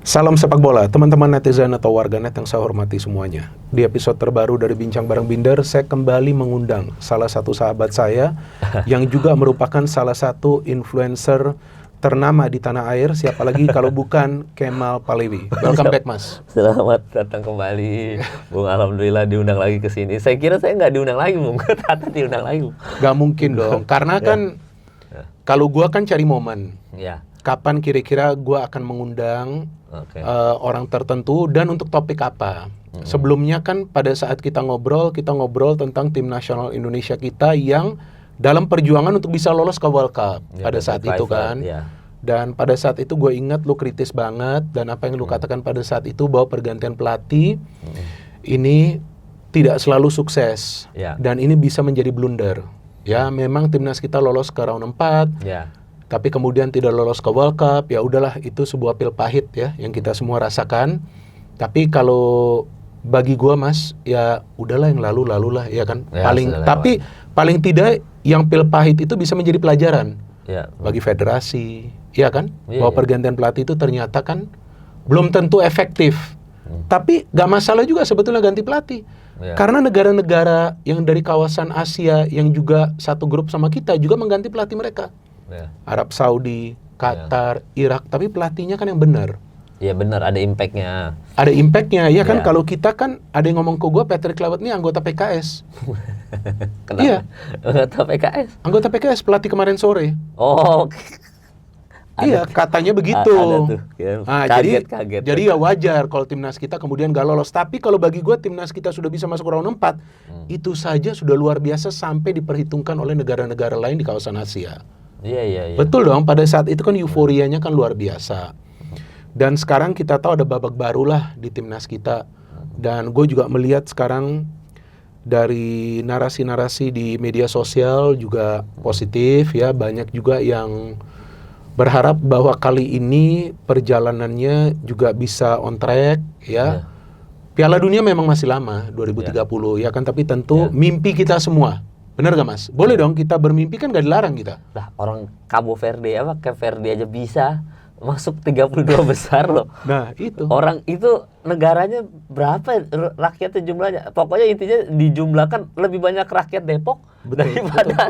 Salam sepak bola, teman-teman netizen atau warganet yang saya hormati semuanya. Di episode terbaru dari Bincang Bareng Binder, saya kembali mengundang salah satu sahabat saya yang juga merupakan salah satu influencer ternama di tanah air, siapa lagi kalau bukan Kemal Palevi. Welcome back, Mas. Selamat datang kembali, Bung. Alhamdulillah diundang lagi ke sini. Saya kira saya nggak diundang lagi, Bung. Ternyata diundang lagi, Bung. Gak mungkin dong, karena kan kalau gua kan cari momen. Ya. Kapan kira-kira gua akan mengundang orang tertentu dan untuk topik apa. Sebelumnya kan pada saat kita ngobrol tentang tim nasional Indonesia kita yang dalam perjuangan untuk bisa lolos ke World Cup pada saat itu kan. Dan pada saat itu gue ingat lu kritis banget, dan apa yang lu katakan pada saat itu bahwa pergantian pelatih ini tidak selalu sukses dan ini bisa menjadi blunder. Ya, memang timnas kita lolos ke round 4. Tapi kemudian tidak lolos ke World Cup, ya udahlah, itu sebuah pil pahit ya yang kita semua rasakan. Tapi kalau bagi gua, Mas, ya udahlah, yang lalu-lalulah ya kan. Paling tidak yang pil pahit itu bisa menjadi pelajaran bagi federasi, ya kan? Bahwa pergantian pelatih itu ternyata kan belum tentu efektif. Tapi gak masalah juga sebetulnya ganti pelatih. Karena negara-negara yang dari kawasan Asia yang juga satu grup sama kita juga mengganti pelatih mereka. Arab Saudi, Qatar, Irak, tapi pelatihnya kan yang benar. Iya benar, ada impact-nya. Ada impact-nya, ya kan. Kalau kita kan ada yang ngomong ke gue, Patrick Kluivert ini anggota PKS. Kenapa? Iya. Anggota PKS? Anggota PKS, pelatih kemarin sore. Oh, iya, katanya begitu. Ada tuh. Nah, Kaget. Jadi ya wajar kalau timnas kita kemudian gak lolos. Tapi kalau bagi gue timnas kita sudah bisa masuk round 4, itu saja sudah luar biasa sampai diperhitungkan oleh negara-negara lain di kawasan Asia. Iya. Betul dong, pada saat itu kan euforianya kan luar biasa. Dan sekarang kita tahu ada babak barulah di timnas kita. Dan gue juga melihat sekarang dari narasi-narasi di media sosial juga positif ya. Banyak juga yang berharap bahwa kali ini perjalanannya juga bisa on track ya. Piala Dunia memang masih lama, 2030 ya kan. Tapi tentu mimpi kita semua. Benar gak, Mas? Boleh dong kita bermimpi, kan gak dilarang kita. Lah, orang Cabo Verde Cape Verde aja bisa masuk 32 besar loh. Nah, itu. Orang itu negaranya berapa rakyatnya jumlahnya? Pokoknya intinya dijumlahkan lebih banyak rakyat Depok daripada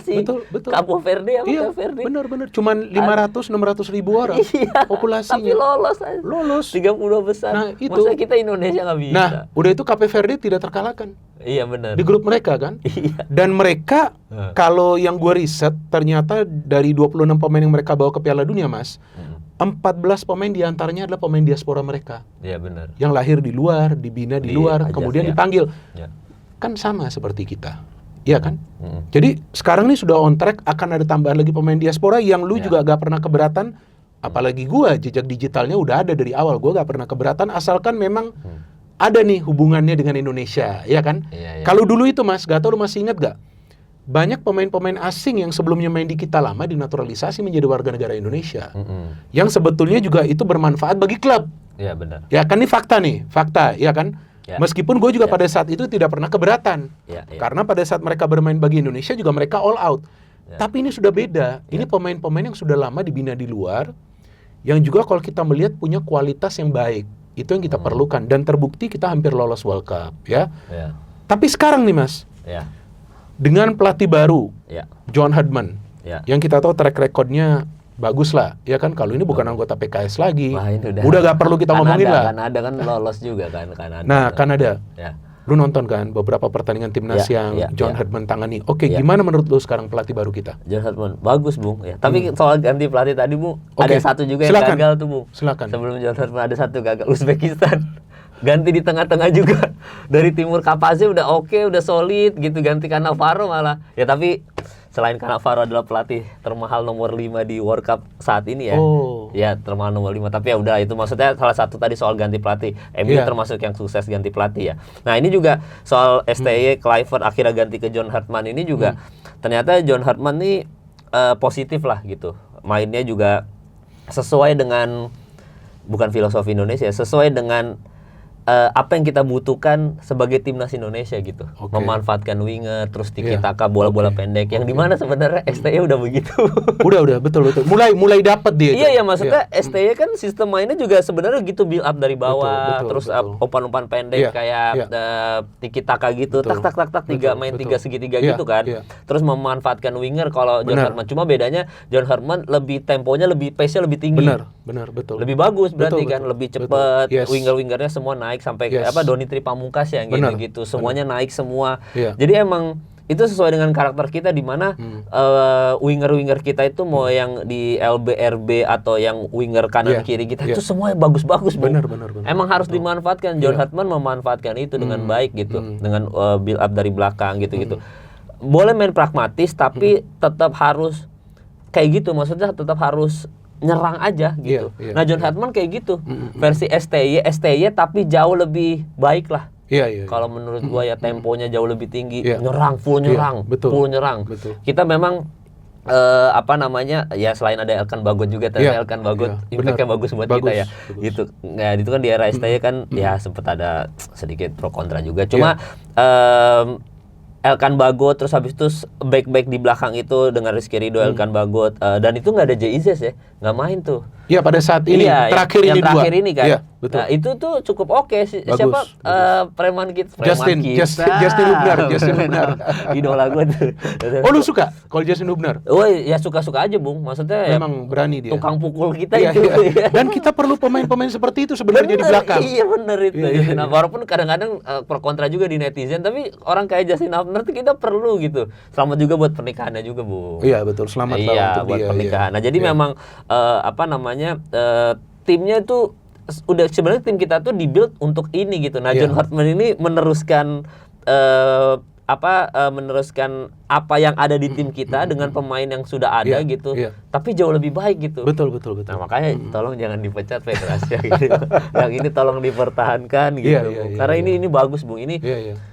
Cabo Verde Cape Verde. Benar. Cuman 500-600 ribu orang populasinya. Tapi lolos 32 besar. Nah, itu. Masa kita Indonesia nggak bisa? Nah, udah itu Cape Verde tidak terkalahkan. Iya benar. Di grup mereka kan. Iya. Dan mereka kalau yang gue riset, ternyata dari 26 pemain yang mereka bawa ke Piala Dunia, Mas, 14 pemain diantaranya adalah pemain diaspora mereka. Iya benar. Yang lahir di luar, dibina di luar, kemudian dipanggil. Kan sama seperti kita. Iya kan? Jadi sekarang nih sudah on track, akan ada tambahan lagi pemain diaspora yang lu juga gak pernah keberatan. Apalagi gua, jejak digitalnya udah ada dari awal. Gua gak pernah keberatan asalkan memang ada nih hubungannya dengan Indonesia, ya kan? Kalau dulu itu, Mas, gak tau lu masih ingat gak? Banyak pemain-pemain asing yang sebelumnya main di kita lama dinaturalisasi menjadi warga negara Indonesia. Yang sebetulnya juga itu bermanfaat bagi klub. Iya benar. Ya kan, ini fakta, ya kan? Meskipun gue juga pada saat itu tidak pernah keberatan. Karena pada saat mereka bermain bagi Indonesia juga mereka all out. Tapi ini sudah beda. Ini pemain-pemain yang sudah lama dibina di luar, yang juga kalau kita melihat punya kualitas yang baik. Itu yang kita perlukan, dan terbukti kita hampir lolos World Cup, ya. Tapi sekarang nih, Mas, dengan pelatih baru, John Herdman, yang kita tahu track recordnya bagus lah, ya kan. Kalau ini bukan anggota PKS lagi, udah gak perlu kita ngomongin lah. Kanada kan lolos juga kan, Kanada. Nah, Kanada, lu nonton kan beberapa pertandingan timnas yang John Herdman tangani. Oke, gimana menurut lu sekarang pelatih baru kita? John Herdman, bagus, Bung. Tapi soal ganti pelatih tadi, Bung, ada satu juga yang gagal tuh, Bung. Silakan. Sebelum John Herdman ada satu gagal, Uzbekistan. Ganti di tengah-tengah juga. Dari Timur Kapase udah oke, udah solid gitu, ganti Cannavaro malah. Ya tapi selain Cannavaro adalah pelatih termahal nomor 5 di World Cup saat ini ya. Ya, termahal nomor 5, tapi ya udah, itu maksudnya salah satu tadi soal ganti pelatih. MU termasuk yang sukses ganti pelatih ya. Nah, ini juga soal STY Kluivert akhirnya ganti ke John Herdman ini juga ternyata John Herdman nih positif lah gitu. Mainnya juga sesuai dengan, bukan filosofi Indonesia, sesuai dengan apa yang kita butuhkan sebagai timnas Indonesia gitu. Memanfaatkan winger, terus tiki-taka bola-bola pendek yang dimana sebenarnya STY udah begitu. udah betul. Mulai dapat dia. Iya, maksudnya STY kan sistem mainnya juga sebenarnya gitu, build up dari bawah, terus umpan-umpan pendek kayak tiki-taka gitu, tak 3 segitiga gitu kan. Terus memanfaatkan winger kalau John Hartman. Cuma bedanya John Hartman lebih temponya, lebih pace-nya lebih tinggi. Benar, betul. Lebih bagus berarti kan, lebih cepat. Winger-wingernya semua naik sampai Donitri Pamungkas yang gitu. Semuanya naik semua. Jadi emang itu sesuai dengan karakter kita, di mana winger-winger kita itu mau yang di LBRB atau yang winger kanan kiri kita itu semuanya bagus-bagus. Benar. Emang harus dimanfaatkan. John Hartman memanfaatkan itu dengan baik gitu, dengan build up dari belakang gitu. Boleh main pragmatis tapi tetap harus kayak gitu, maksudnya tetap harus nyerang aja gitu. Nah, John Hartman kayak gitu. Versi STY tapi jauh lebih baik lah. Kalau menurut gua ya temponya jauh lebih tinggi, nyerang, full nyerang. Betul. Kita memang ya selain ada Elkan Bagot juga, Elkan Bagot impact-nya bagus buat kita ya. Gitu. Nah, itu kan di era STY kan ya sempat ada sedikit pro kontra juga. Cuma Elkan Bagot, terus habis itu back di belakang itu dengan Rizky Ridho, Elkan Bagot, dan itu nggak ada J.I.Z ya, nggak main tuh. Iya, pada saat ini, terakhir ini kan. Iya, betul. Nah, itu tuh cukup oke. Siapa preman kita? Justin Hubner. Idola gue tuh. Oh, lu suka kalau Justin Hubner? Oh ya, suka-suka aja, Bung. Maksudnya memang berani dia. Tukang pukul kita itu. Dan kita perlu pemain-pemain seperti itu sebenarnya di belakang. Iya, bener itu. Nah, walaupun kadang-kadang pro kontra juga di netizen, tapi orang kayak Justin Hubner tuh kita perlu gitu. Selamat juga buat pernikahannya juga, Bung. Iya, betul. Selamat lah untuk buat dia. Pernikahan. Nah, jadi memang timnya itu udah sebenarnya tim kita tuh dibuild untuk ini gitu. Nah, John Hartman ini meneruskan meneruskan apa yang ada di tim kita dengan pemain yang sudah ada gitu. Tapi jauh lebih baik gitu. Betul. Nah, makanya tolong jangan dipecat Petrasya gitu. Yang ini tolong dipertahankan gitu. Karena ini bagus, Bung. Ini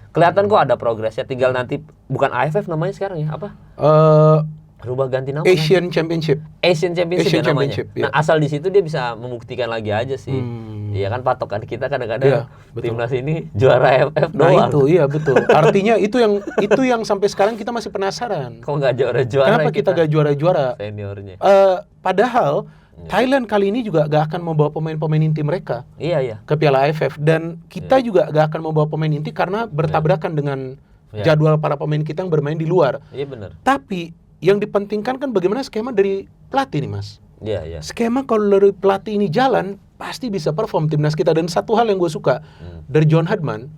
kelihatan kok ada progresnya. Tinggal nanti bukan AFF namanya sekarang ya, apa? Rubah ganti nama. Asian Championship ya namanya. Iya. Nah, asal di situ dia bisa membuktikan lagi aja sih. Iya kan, patokan kita kadang-kadang timnas ini juara AFF doang. Nah, itu iya betul. Artinya itu yang sampai sekarang kita masih penasaran. Kok nggak juara-juara? Kenapa kita nggak juara-juara? Seniornya. Padahal Thailand kali ini juga gak akan membawa pemain-pemain inti mereka ke Piala AFF, dan kita juga gak akan membawa pemain inti karena bertabrakan dengan jadwal para pemain kita yang bermain di luar. Iya, benar. Tapi yang dipentingkan kan bagaimana skema dari pelatih nih, Mas. Iya. Skema kalau dari pelatih ini jalan, pasti bisa perform timnas kita. Dan satu hal yang gue suka dari John Hartman,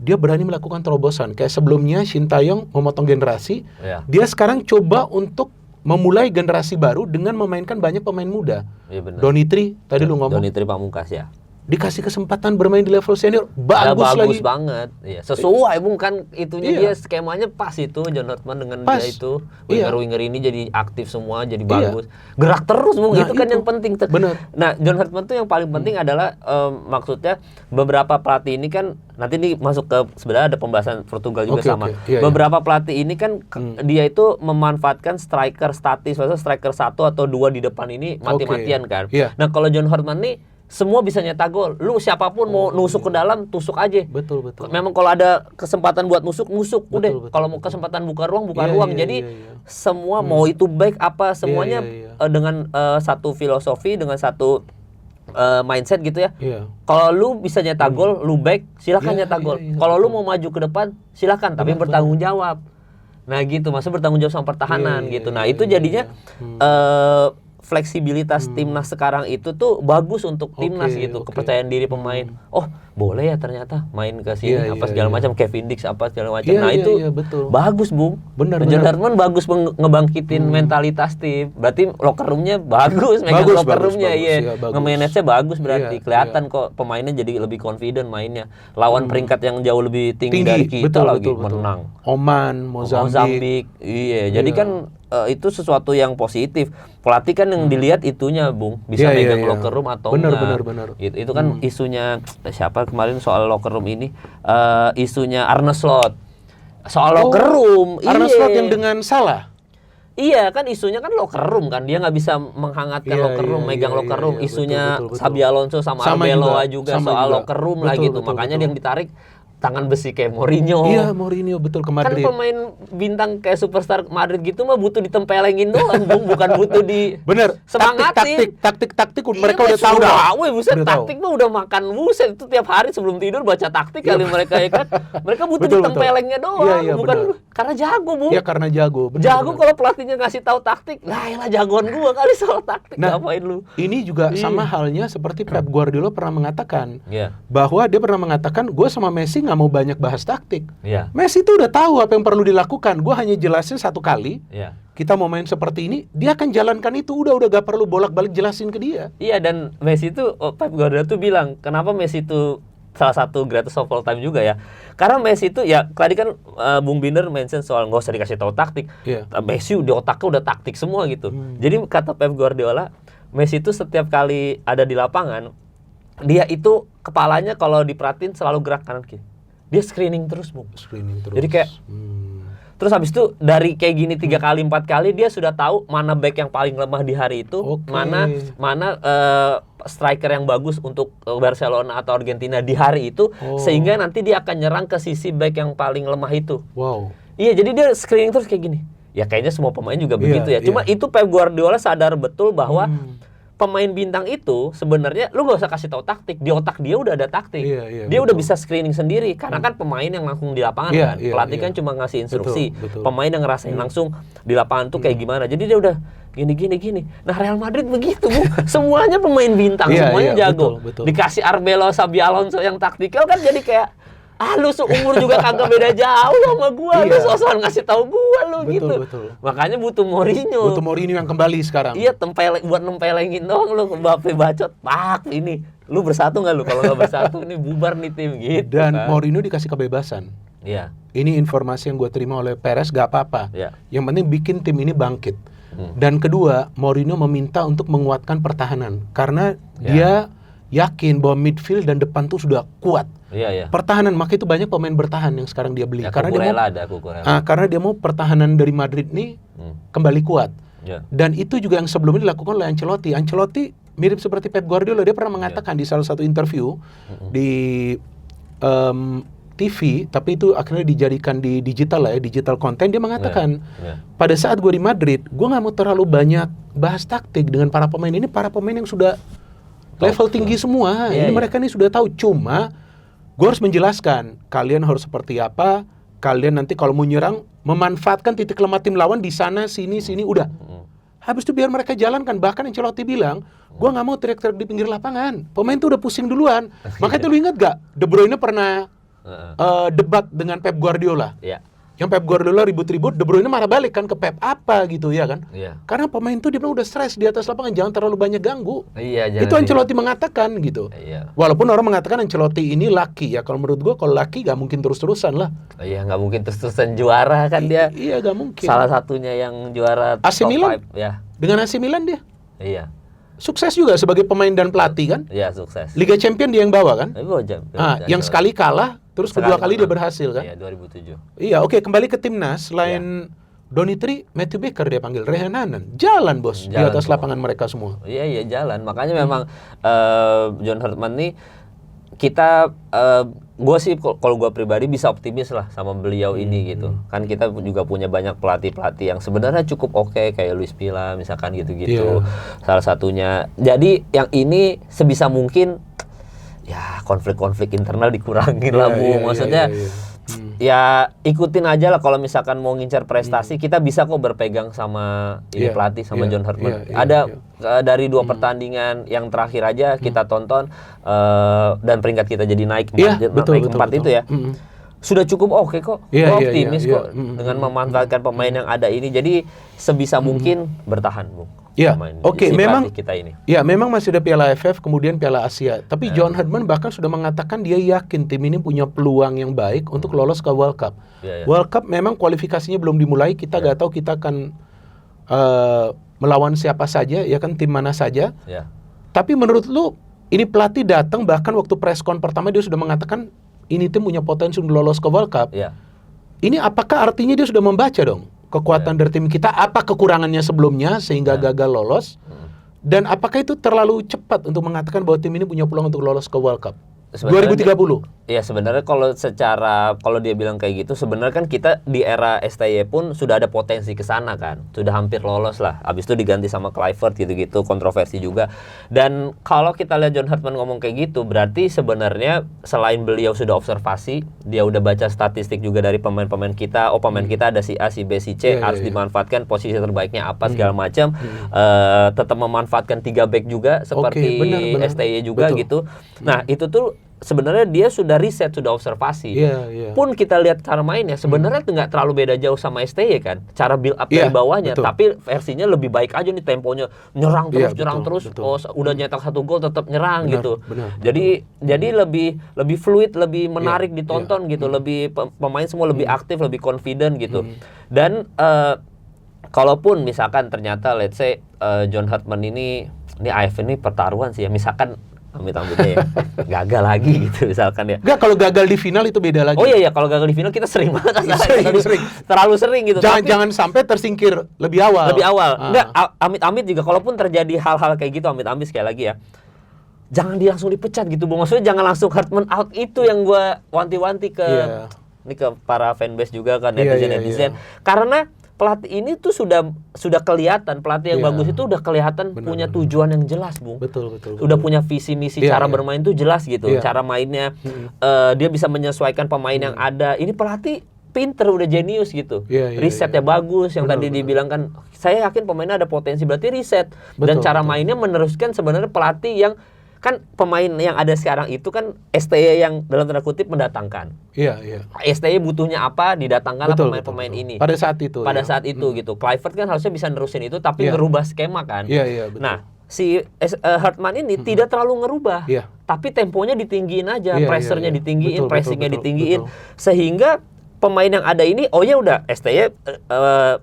dia berani melakukan terobosan. Kayak sebelumnya Shin Tae-yong memotong generasi, dia sekarang coba untuk memulai generasi baru dengan memainkan banyak pemain muda. Iya, benar. Donitri, tadi lu ngomong. Donitri Pamungkas ya. Dikasih kesempatan bermain di level senior, bagus banget. Iya, sesuai, Bung, kan itunya dia skemanya pas itu John Hartman dengan dia itu. Winger-winger ini jadi aktif semua, jadi bagus. Gerak terus, Bung. Nah, itu kan yang penting. Bener. Nah, John Hartman tuh yang paling penting adalah maksudnya beberapa pelatih ini kan nanti nih masuk ke sebenarnya ada pembahasan Portugal juga sama. Beberapa pelatih ini kan dia itu memanfaatkan striker statis, maksudnya striker 1 atau 2 di depan ini mati-matian kan. Nah, kalau John Hartman nih semua bisa nyetak gol. Lu siapapun mau nusuk ke dalam, tusuk aja. Betul. Memang kalau ada kesempatan buat nusuk. Udah. Kalau mau kesempatan buka ruang. Jadi semua mau itu back apa semuanya dengan satu filosofi, dengan satu mindset gitu ya. Kalau lu bisa nyetak gol, lu back, silakan nyetak gol. Kalau lu mau maju ke depan, silakan, tapi bertanggung jawab. Nah, gitu, maksudnya bertanggung jawab sama pertahanan gitu. Nah, itu jadinya fleksibilitas timnas sekarang itu tuh bagus untuk timnas gitu. Kepercayaan diri pemain. Oh, boleh ya ternyata main ke sini segala macam, Kevin Dix apa segala macam. Nah, itu bagus, Bung. Benar. John Hartman bagus ngebangkitin mentalitas tim. Berarti locker room-nya bagus, locker room-nya nge-manage-nya bagus berarti. Kelihatan kok pemainnya jadi lebih confident mainnya. Lawan peringkat yang jauh lebih tinggi dari kita menang. Oman, Mozambik. Iya, jadi kan itu sesuatu yang positif. Pelatih kan yang dilihat itunya, Bung, bisa megang locker room atau enggak. Benar. Itu kan isunya siapa kemarin soal locker room ini, isunya Arne Slot soal locker room. Arne Slot yang dengan Salah. Iya kan isunya kan locker room kan, dia nggak bisa menghangatkan locker room, megang locker room. Isunya betul. Xabi Alonso sama Arbeloa juga soal juga. locker room lah gitu. Makanya dia yang ditarik tangan besi kayak Mourinho. Iya, Mourinho betul ke Madrid. Kan pemain bintang kayak superstar Madrid gitu mah butuh ditempelengin doang, Bung, bukan butuh di Bener, semangatin. taktik mereka udah tahu dah. Buset, taktik mah udah makan buset itu tiap hari sebelum tidur baca taktik kali mereka ya kan. Mereka butuh ditempelengnya doang, bukan karena jago, Bung. Iya, karena jago. Jago kalau pelatihnya ngasih tahu taktik, lah elah jagoan gua kali soal taktik, ngapain lu? Ini juga sama halnya seperti Pep Guardiola pernah mengatakan. Bahwa dia pernah mengatakan, gue sama Messi nggak mau banyak bahas taktik. Messi itu udah tahu apa yang perlu dilakukan. Gue hanya jelasin satu kali. Kita mau main seperti ini, dia akan jalankan itu. Udah gak perlu bolak-balik jelasin ke dia. Iya, dan Messi itu Pep Guardiola tuh bilang, kenapa Messi itu salah satu greatest of all time juga ya. Karena Messi itu ya tadi kan Bung Binder mention soal nggak usah dikasih tahu taktik. Messi di otaknya udah taktik semua gitu. Jadi kata Pep Guardiola, Messi itu setiap kali ada di lapangan, dia itu kepalanya kalau diperhatiin selalu gerak kanan kiri. Dia screening terus, Bu. Screening terus. Jadi kayak terus habis itu dari kayak gini 3 kali 4 kali dia sudah tahu mana back yang paling lemah di hari itu, mana striker yang bagus untuk Barcelona atau Argentina di hari itu, sehingga nanti dia akan nyerang ke sisi back yang paling lemah itu. Wow. Iya, jadi dia screening terus kayak gini. Ya kayaknya semua pemain juga begitu ya. Cuma itu Pep Guardiola sadar betul bahwa pemain bintang itu sebenarnya lu gak usah kasih tahu taktik, di otak dia udah ada taktik. Dia udah bisa screening sendiri karena kan pemain yang langsung di lapangan kan. Pelatih kan cuma ngasih instruksi. Pemain yang ngerasain langsung di lapangan tuh kayak gimana. Jadi dia udah gini. Nah, Real Madrid begitu, Bu. Semuanya pemain bintang, semuanya jago. Betul. Dikasih Arbeloa, Xabi Alonso yang taktikal kan jadi kayak lu seumur juga kagak beda jauh sama gua, lu sosokan ngasih tahu gua lu gitu. Makanya butuh Mourinho. Butuh Mourinho yang kembali sekarang. Iya, buat nempelengin doang lu Mbappe bacot. Pak, ini lu bersatu nggak lu? Kalau nggak bersatu ini bubar nih tim gitu. Dan kan. Mourinho dikasih kebebasan. Iya. Ini informasi yang gue terima oleh Perez, gak apa-apa. Yang penting bikin tim ini bangkit. Dan kedua, Mourinho meminta untuk menguatkan pertahanan karena dia yakin bahwa midfield dan depan tuh sudah kuat. Pertahanan, maka itu banyak pemain bertahan yang sekarang dia beli. Karena dia mau pertahanan dari Madrid nih kembali kuat. Dan itu juga yang sebelumnya dilakukan oleh Ancelotti. Ancelotti mirip seperti Pep Guardiola. Dia pernah mengatakan di salah satu interview di TV, tapi itu akhirnya dijadikan di digital lah ya, digital content. Dia mengatakan pada saat gue di Madrid, gue nggak mau terlalu banyak bahas taktik dengan para pemain ini. Para pemain yang sudah level tinggi semua. Ini mereka nih sudah tahu. Cuma gue harus menjelaskan, kalian harus seperti apa, kalian nanti kalau mau nyerang, memanfaatkan titik lemah tim lawan di sana, sini, udah. Habis itu biar mereka jalankan. Bahkan Ancelotti bilang, gue gak mau teriak-teriak di pinggir lapangan. Pemain tuh udah pusing duluan. Makanya lu ingat gak, De Bruyne pernah debat dengan Pep Guardiola. Yang Pep Guardiola ribut-ribut, De Bruyne marah balik kan ke Pep, apa gitu ya kan? Karena pemain tuh dia bilang udah stres di atas lapangan, jangan terlalu banyak ganggu. Itu Ancelotti mengatakan gitu. Walaupun orang mengatakan Ancelotti ini laki ya, kalau menurut gua kalau laki gak mungkin terus-terusan lah. Iya, gak mungkin terus-terusan juara kan dia. Iya, gak mungkin. Salah satunya yang juara AC Milan. Dengan AC Milan dia. Sukses juga sebagai pemain dan pelatih kan? Iya, sukses. Liga Champion dia yang bawa kan? Yang sekali kalah, terus kedua kali dia berhasil kan? Iya, 2007. Iya, oke, kembali ke timnas. Selain Donitri, Matthew Baker dia panggil, Rehan Hanan. Jalan bos, di atas lapangan mereka semua. Iya, jalan. Makanya memang John Herdman nih, kita gue sih kalau gue pribadi bisa optimis lah sama beliau ini gitu. Kan kita juga punya banyak pelatih yang sebenarnya cukup oke, kayak Luis Milla misalkan gitu-gitu. Salah satunya. Jadi yang ini sebisa mungkin ya konflik-konflik internal dikurangin lah, Bu. Maksudnya ya ikutin aja lah, kalau misalkan mau ngincar prestasi kita bisa kok berpegang sama ini pelatih sama John Herdman. Ada dari 2 pertandingan yang terakhir aja kita tonton dan peringkat kita jadi naik 4 itu ya. Sudah cukup oke kok. Gue optimis kok dengan memanfaatkan pemain yang ada ini. Jadi sebisa mungkin bertahan, Bung. Ya, oke, memang kita ini. Ya, memang masih ada Piala AFF, kemudian Piala Asia. Tapi John Herdman bahkan sudah mengatakan dia yakin tim ini punya peluang yang baik untuk lolos ke World Cup. World Cup memang kualifikasinya belum dimulai, kita nggak tahu kita akan melawan siapa saja, ya kan, tim mana saja. Tapi menurut lu, ini pelatih datang bahkan waktu press con pertama dia sudah mengatakan ini tim punya potensi untuk lolos ke World Cup. Ini apakah artinya dia sudah membaca dong kekuatan dari tim kita, apa kekurangannya sebelumnya sehingga gagal lolos, dan apakah itu terlalu cepat untuk mengatakan bahwa tim ini punya peluang untuk lolos ke World Cup 2030? Iya, sebenarnya kalau dia bilang kayak gitu, sebenarnya kan kita di era STY pun sudah ada potensi ke sana kan. Sudah hampir lolos lah. Habis itu diganti sama Kluivert gitu-gitu, kontroversi juga. Dan kalau kita lihat John Hartman ngomong kayak gitu, berarti sebenarnya selain beliau sudah observasi, dia udah baca statistik juga dari pemain-pemain kita. Oh, pemain kita ada si A, si B, si C, harus dimanfaatkan posisi terbaiknya apa segala macam. Tetap memanfaatkan 3 back juga seperti benar. STY juga gitu. Nah, itu tuh sebenarnya dia sudah riset, sudah observasi. Pun kita lihat cara mainnya, sebenarnya nggak terlalu beda jauh sama STY kan. Cara build up dari bawahnya, tapi versinya lebih baik aja nih, temponya nyerang terus. Oh, udah nyetak 1 gol tetap nyerang gitu. Jadi lebih fluid, lebih menarik ditonton gitu. Lebih pemain semua lebih aktif, lebih confident gitu. Dan kalaupun misalkan ternyata let's say John Hartman ini AFF ini pertaruhan sih ya, misalkan amit-amitnya ya gagal lagi gitu misalkan ya. Enggak, kalau gagal di final itu beda lagi. Oh iya, kalau gagal di final kita sering banget terlalu sering gitu. Jangan sampai tersingkir lebih awal. Enggak, amit-amit juga kalaupun terjadi hal-hal kayak gitu, amit-amit sekali lagi ya. Jangan langsung dipecat gitu, Bung. Maksudnya jangan langsung Hartman out, itu yang gua wanti-wanti ke ini ke para fanbase juga kan, netizen. Karena pelatih ini tuh sudah kelihatan, pelatih yang bagus itu udah kelihatan punya tujuan yang jelas, Bung. Betul. Udah punya visi misi cara bermain tuh jelas gitu. Cara mainnya dia bisa menyesuaikan pemain yang ada. Ini pelatih pinter, udah jenius gitu. Risetnya bagus, yang tadi dibilang kan, saya yakin pemainnya ada potensi, berarti riset. Dan cara mainnya meneruskan sebenarnya pelatih yang kan pemain yang ada sekarang itu kan STY yang dalam tanda kutip mendatangkan. STY butuhnya apa, didatangkanlah pemain-pemain ini. Pada saat itu. Saat itu gitu. Kluivert kan harusnya bisa nerusin itu, tapi ngerubah skema kan. Betul. Nah, si Hartman ini tidak terlalu ngerubah, tapi temponya ditinggiin aja, pressernya ditinggiin, pressingnya ditinggiin, sehingga pemain yang ada ini, oh ya udah STY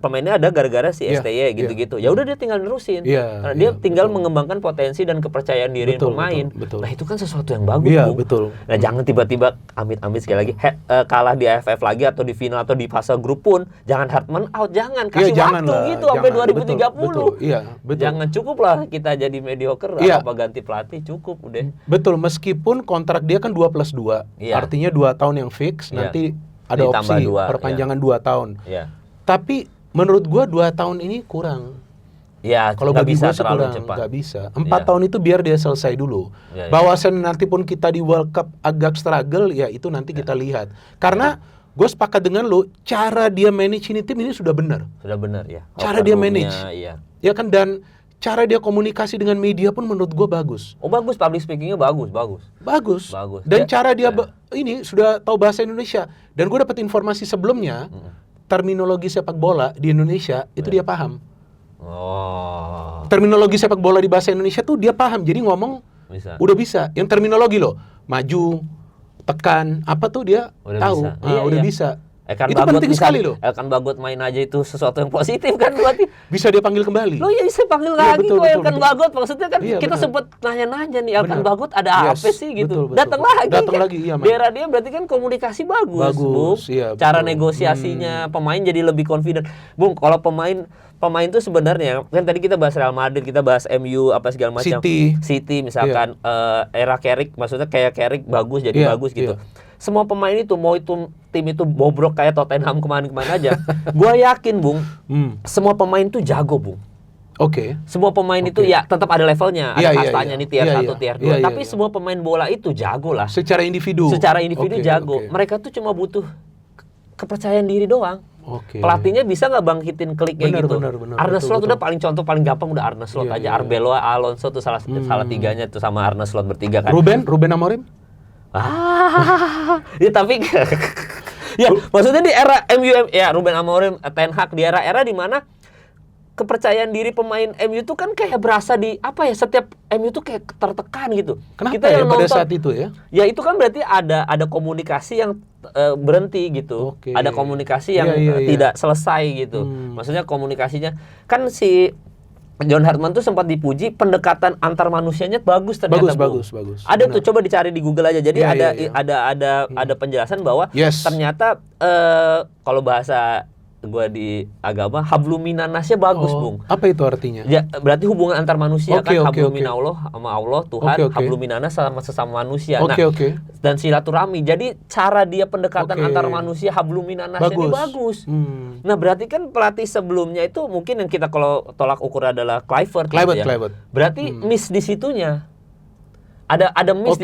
pemainnya ada gara-gara si STY gitu-gitu. Ya udah dia tinggal nerusin. Karena dia tinggal mengembangkan potensi dan kepercayaan diri pemain. Nah, itu kan sesuatu yang bagus, Bung. Nah, jangan tiba-tiba amit-amit sekali lagi kalah di AFF lagi atau di final atau di fase grup pun, jangan Hartman out, jangan kasih waktu gitu sampai 2030. Jangan cukup lah kita jadi mediocre apa ganti pelatih, cukup udah. Betul, meskipun kontrak dia kan 2+2. Artinya 2 tahun yang fix, nanti ada opsi perpanjangan 2 tahun. Tapi menurut gua 2 tahun ini kurang. Kalau bagi gua kurang, nggak bisa. 4 tahun itu biar dia selesai dulu. Bahwasan nanti pun kita di World Cup agak struggle, ya itu nanti kita lihat. Karena gue sepakat dengan lu, cara dia manage ini tim ini sudah benar. Cara dia manage. Ya kan, dan cara dia komunikasi dengan media pun menurut gue bagus. Oh, bagus, public speakingnya bagus. Dan cara dia ini sudah tahu bahasa Indonesia. Dan gue dapat informasi sebelumnya, terminologi sepak bola di Indonesia itu dia paham. Terminologi sepak bola di bahasa Indonesia tuh dia paham. Jadi ngomong udah bisa. Yang terminologi loh, maju, tekan, apa tuh dia tahu. Udah bisa. Itu penting sekali loh. Elkan Bagot main aja itu sesuatu yang positif kan berarti. Bisa dia panggil kembali. Lo ya bisa panggil lagi kok Elkan Bagot. Maksudnya kan kita sempat nanya-nanya nih, Elkan Bagot ada apa sih gitu. Datang lagi. Di era dia berarti kan komunikasi bagus, Bung. Cara negosiasinya pemain jadi lebih confident. Bung, kalau pemain tuh sebenarnya kan tadi kita bahas Real Madrid, kita bahas MU apa segala macam. City misalkan era Carrick, maksudnya kayak Carrick bagus jadi bagus gitu. Semua pemain itu, mau itu tim itu bobrok kayak Tottenham kemana-kemana aja, gua yakin, Bung, semua pemain itu jago, Bung. Semua pemain itu ya tetap ada levelnya, ada kastanya nih tier 1, tier 2, tapi semua pemain bola itu jago lah. Secara individu jago. Mereka tuh cuma butuh kepercayaan diri doang. Pelatihnya bisa nggak bangkitin klik kayak gitu. Arne Slot udah paling gampang udah Arne Slot aja. Arbeloa, Alonso tuh salah tiganya tuh sama Arne Slot bertiga kan. Ruben Amorim? Ya tapi ya maksudnya di era MU ya Ruben Amorim, Ten Hag, di era-era di mana kepercayaan diri pemain MU tuh kan kayak berasa di apa ya, setiap MU tuh kayak tertekan gitu. Kenapa kita yang pada saat itu ya? Ya itu kan berarti ada komunikasi yang berhenti gitu. Ada komunikasi yang tidak selesai gitu. Maksudnya komunikasinya kan si John Hartman tuh sempat dipuji pendekatan antar manusianya bagus ternyata. Bagus. Ada tuh, coba dicari di Google aja. Jadi ada penjelasan bahwa ternyata kalau bahasa gua di agama, habluminanasnya bagus, Bung. Apa itu artinya? Ya, berarti hubungan antar manusia Oke, kan, oke, habluminallah sama Allah, Tuhan, habluminanas sama sesama manusia. Dan silaturahmi. Jadi cara dia pendekatan antar manusia, habluminanasnya ini bagus. Nah, berarti kan pelatih sebelumnya itu mungkin yang kita kalau tolak ukur adalah Kluivert. Berarti miss di situnya. Ada miss.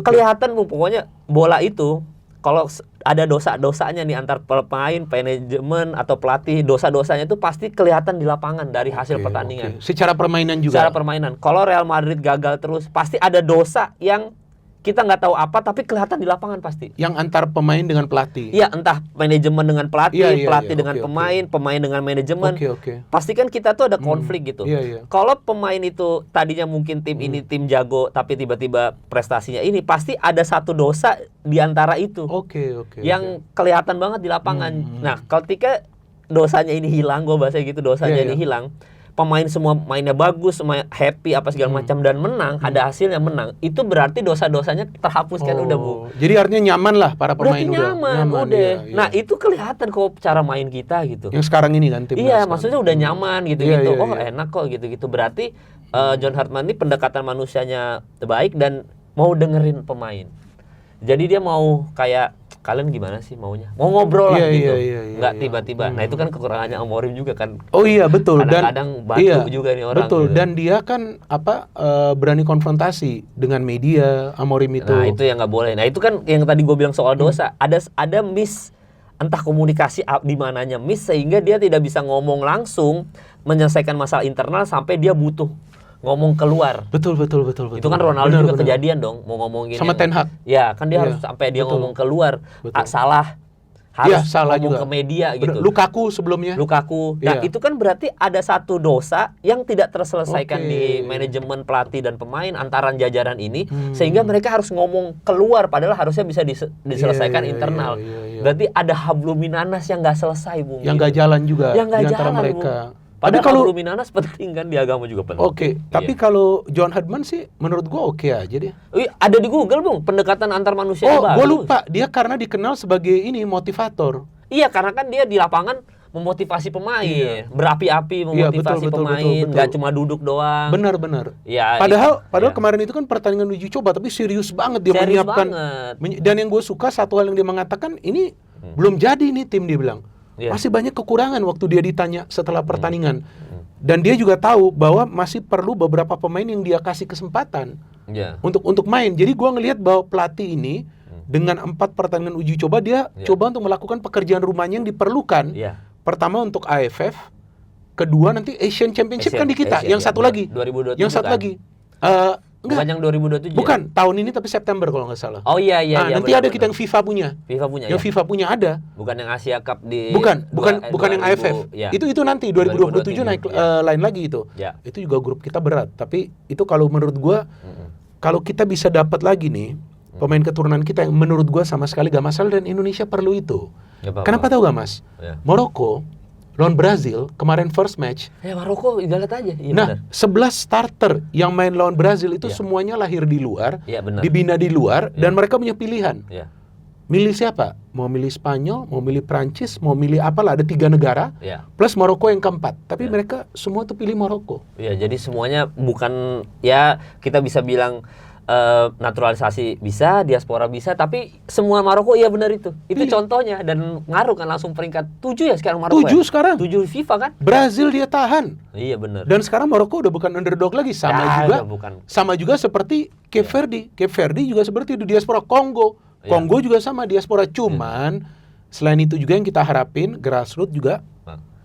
Kelihatan, Bung, pokoknya bola itu kalau ada dosa-dosanya nih antar pemain, manajemen atau pelatih, dosa-dosanya itu pasti kelihatan di lapangan dari hasil pertandingan. Secara permainan juga. Secara permainan. Kalau Real Madrid gagal terus, pasti ada dosa yang kita nggak tahu apa, tapi kelihatan di lapangan pasti. Yang antar pemain dengan pelatih. Iya, entah manajemen dengan pelatih, pelatih dengan pemain, pemain dengan manajemen. Pasti kan kita tuh ada konflik gitu. Kalau pemain itu tadinya mungkin tim ini tim jago, tapi tiba-tiba prestasinya ini, pasti ada satu dosa di antara itu. Yang kelihatan banget di lapangan. Nah, ketika dosanya ini hilang, gue bahasa gitu, dosanya ini hilang. Pemain semua mainnya bagus, semua happy apa segala macam dan menang, ada hasilnya menang. Itu berarti dosa-dosanya terhapuskan udah, Bu. Jadi artinya nyaman lah para pemain nyaman. Nah, itu kelihatan kok cara main kita gitu. Yang sekarang ini kan timnas. Iya, maksudnya udah nyaman gitu-gitu. Enak kok gitu-gitu. Berarti John Hartman ini pendekatan manusianya baik dan mau dengerin pemain. Jadi dia mau kayak kalian gimana sih maunya? Mau ngobrol lah gitu. Nggak tiba-tiba. Nah, itu kan kekurangannya Amorim juga kan. Oh iya, betul. Kadang-kadang batu juga nih orang. Betul. Gitu. Dan dia kan berani konfrontasi dengan media, Amorim itu. Nah, itu yang nggak boleh. Nah, itu kan yang tadi gue bilang soal dosa. Ada miss, entah komunikasi di mananya miss sehingga dia tidak bisa ngomong langsung menyelesaikan masalah internal sampai dia butuh ngomong keluar. Betul. Itu kan Ronaldo juga kejadian dong, mau ngomongin sama Ten Hag. Ya, kan dia harus sampai dia ngomong keluar. Salah. Harus salah ngomong juga ke media gitu. Lukaku sebelumnya. Nah, itu kan berarti ada satu dosa yang tidak terselesaikan di manajemen, pelatih dan pemain antaran jajaran ini sehingga mereka harus ngomong keluar padahal harusnya bisa diselesaikan internal. Berarti ada habluminanas yang nggak selesai, Bung. Yang nggak jalan juga di antara mereka. Bung. Padahal kalau habluminanas penting kan di agama juga penting. Tapi kalau John Hartman sih menurut gua aja dia. Ada di Google, Bung, pendekatan antar manusia bagus. Gua lupa, dia karena dikenal sebagai ini motivator. Iya, karena kan dia di lapangan memotivasi pemain, berapi-api memotivasi pemain, nggak cuma duduk doang. Benar. Ya, padahal kemarin itu kan pertandingan uji coba, tapi serius banget dia menyiapkan. Dan yang gue suka satu hal yang dia mengatakan, ini belum jadi nih tim, dia bilang. Masih banyak kekurangan waktu dia ditanya setelah pertandingan. Dan dia juga tahu bahwa masih perlu beberapa pemain yang dia kasih kesempatan untuk main. Jadi gua ngelihat bahwa pelatih ini dengan 4 pertandingan uji coba dia coba untuk melakukan pekerjaan rumahnya yang diperlukan. Pertama untuk AFF, kedua nanti Asian Championship kan di kita. Yang satu lagi. 2027 yang satu lagi. Bukan yang 2027. Bukan, tahun ini tapi September kalau nggak salah. Oh iya. Nanti ada kita yang FIFA punya. Yang FIFA punya ada. Bukan yang Asia Cup di. Bukan yang AFF. Itu nanti 2027 naik lain lagi itu. Itu juga grup kita berat. Tapi itu kalau menurut gua, kalau kita bisa dapat lagi nih pemain keturunan kita yang menurut gua sama sekali gak masalah dan Indonesia perlu itu. Kenapa tahu gak, Mas? Maroko lawan Brazil kemarin first match. Maroko lihat aja. Nah, 11 starter yang main lawan Brazil itu semuanya lahir di luar, dibina di luar, dan mereka punya pilihan. Milih siapa? Mau milih Spanyol, mau milih Prancis, mau milih apalah, ada 3 negara, plus Maroko yang keempat. Tapi mereka semua tuh pilih Maroko. Jadi semuanya bukan, kita bisa bilang naturalisasi bisa, diaspora bisa, tapi semua Maroko benar itu. Itu contohnya dan ngaruh kan langsung peringkat 7 sekarang Maroko. 7 sekarang. 7 FIFA kan? Brazil dia tahan. Iya benar. Dan sekarang Maroko udah bukan underdog lagi, sama juga seperti Cape Verde. Cape Verde juga seperti itu diaspora Kongo. Kongo juga sama diaspora, cuman selain itu juga yang kita harapin grassroots juga.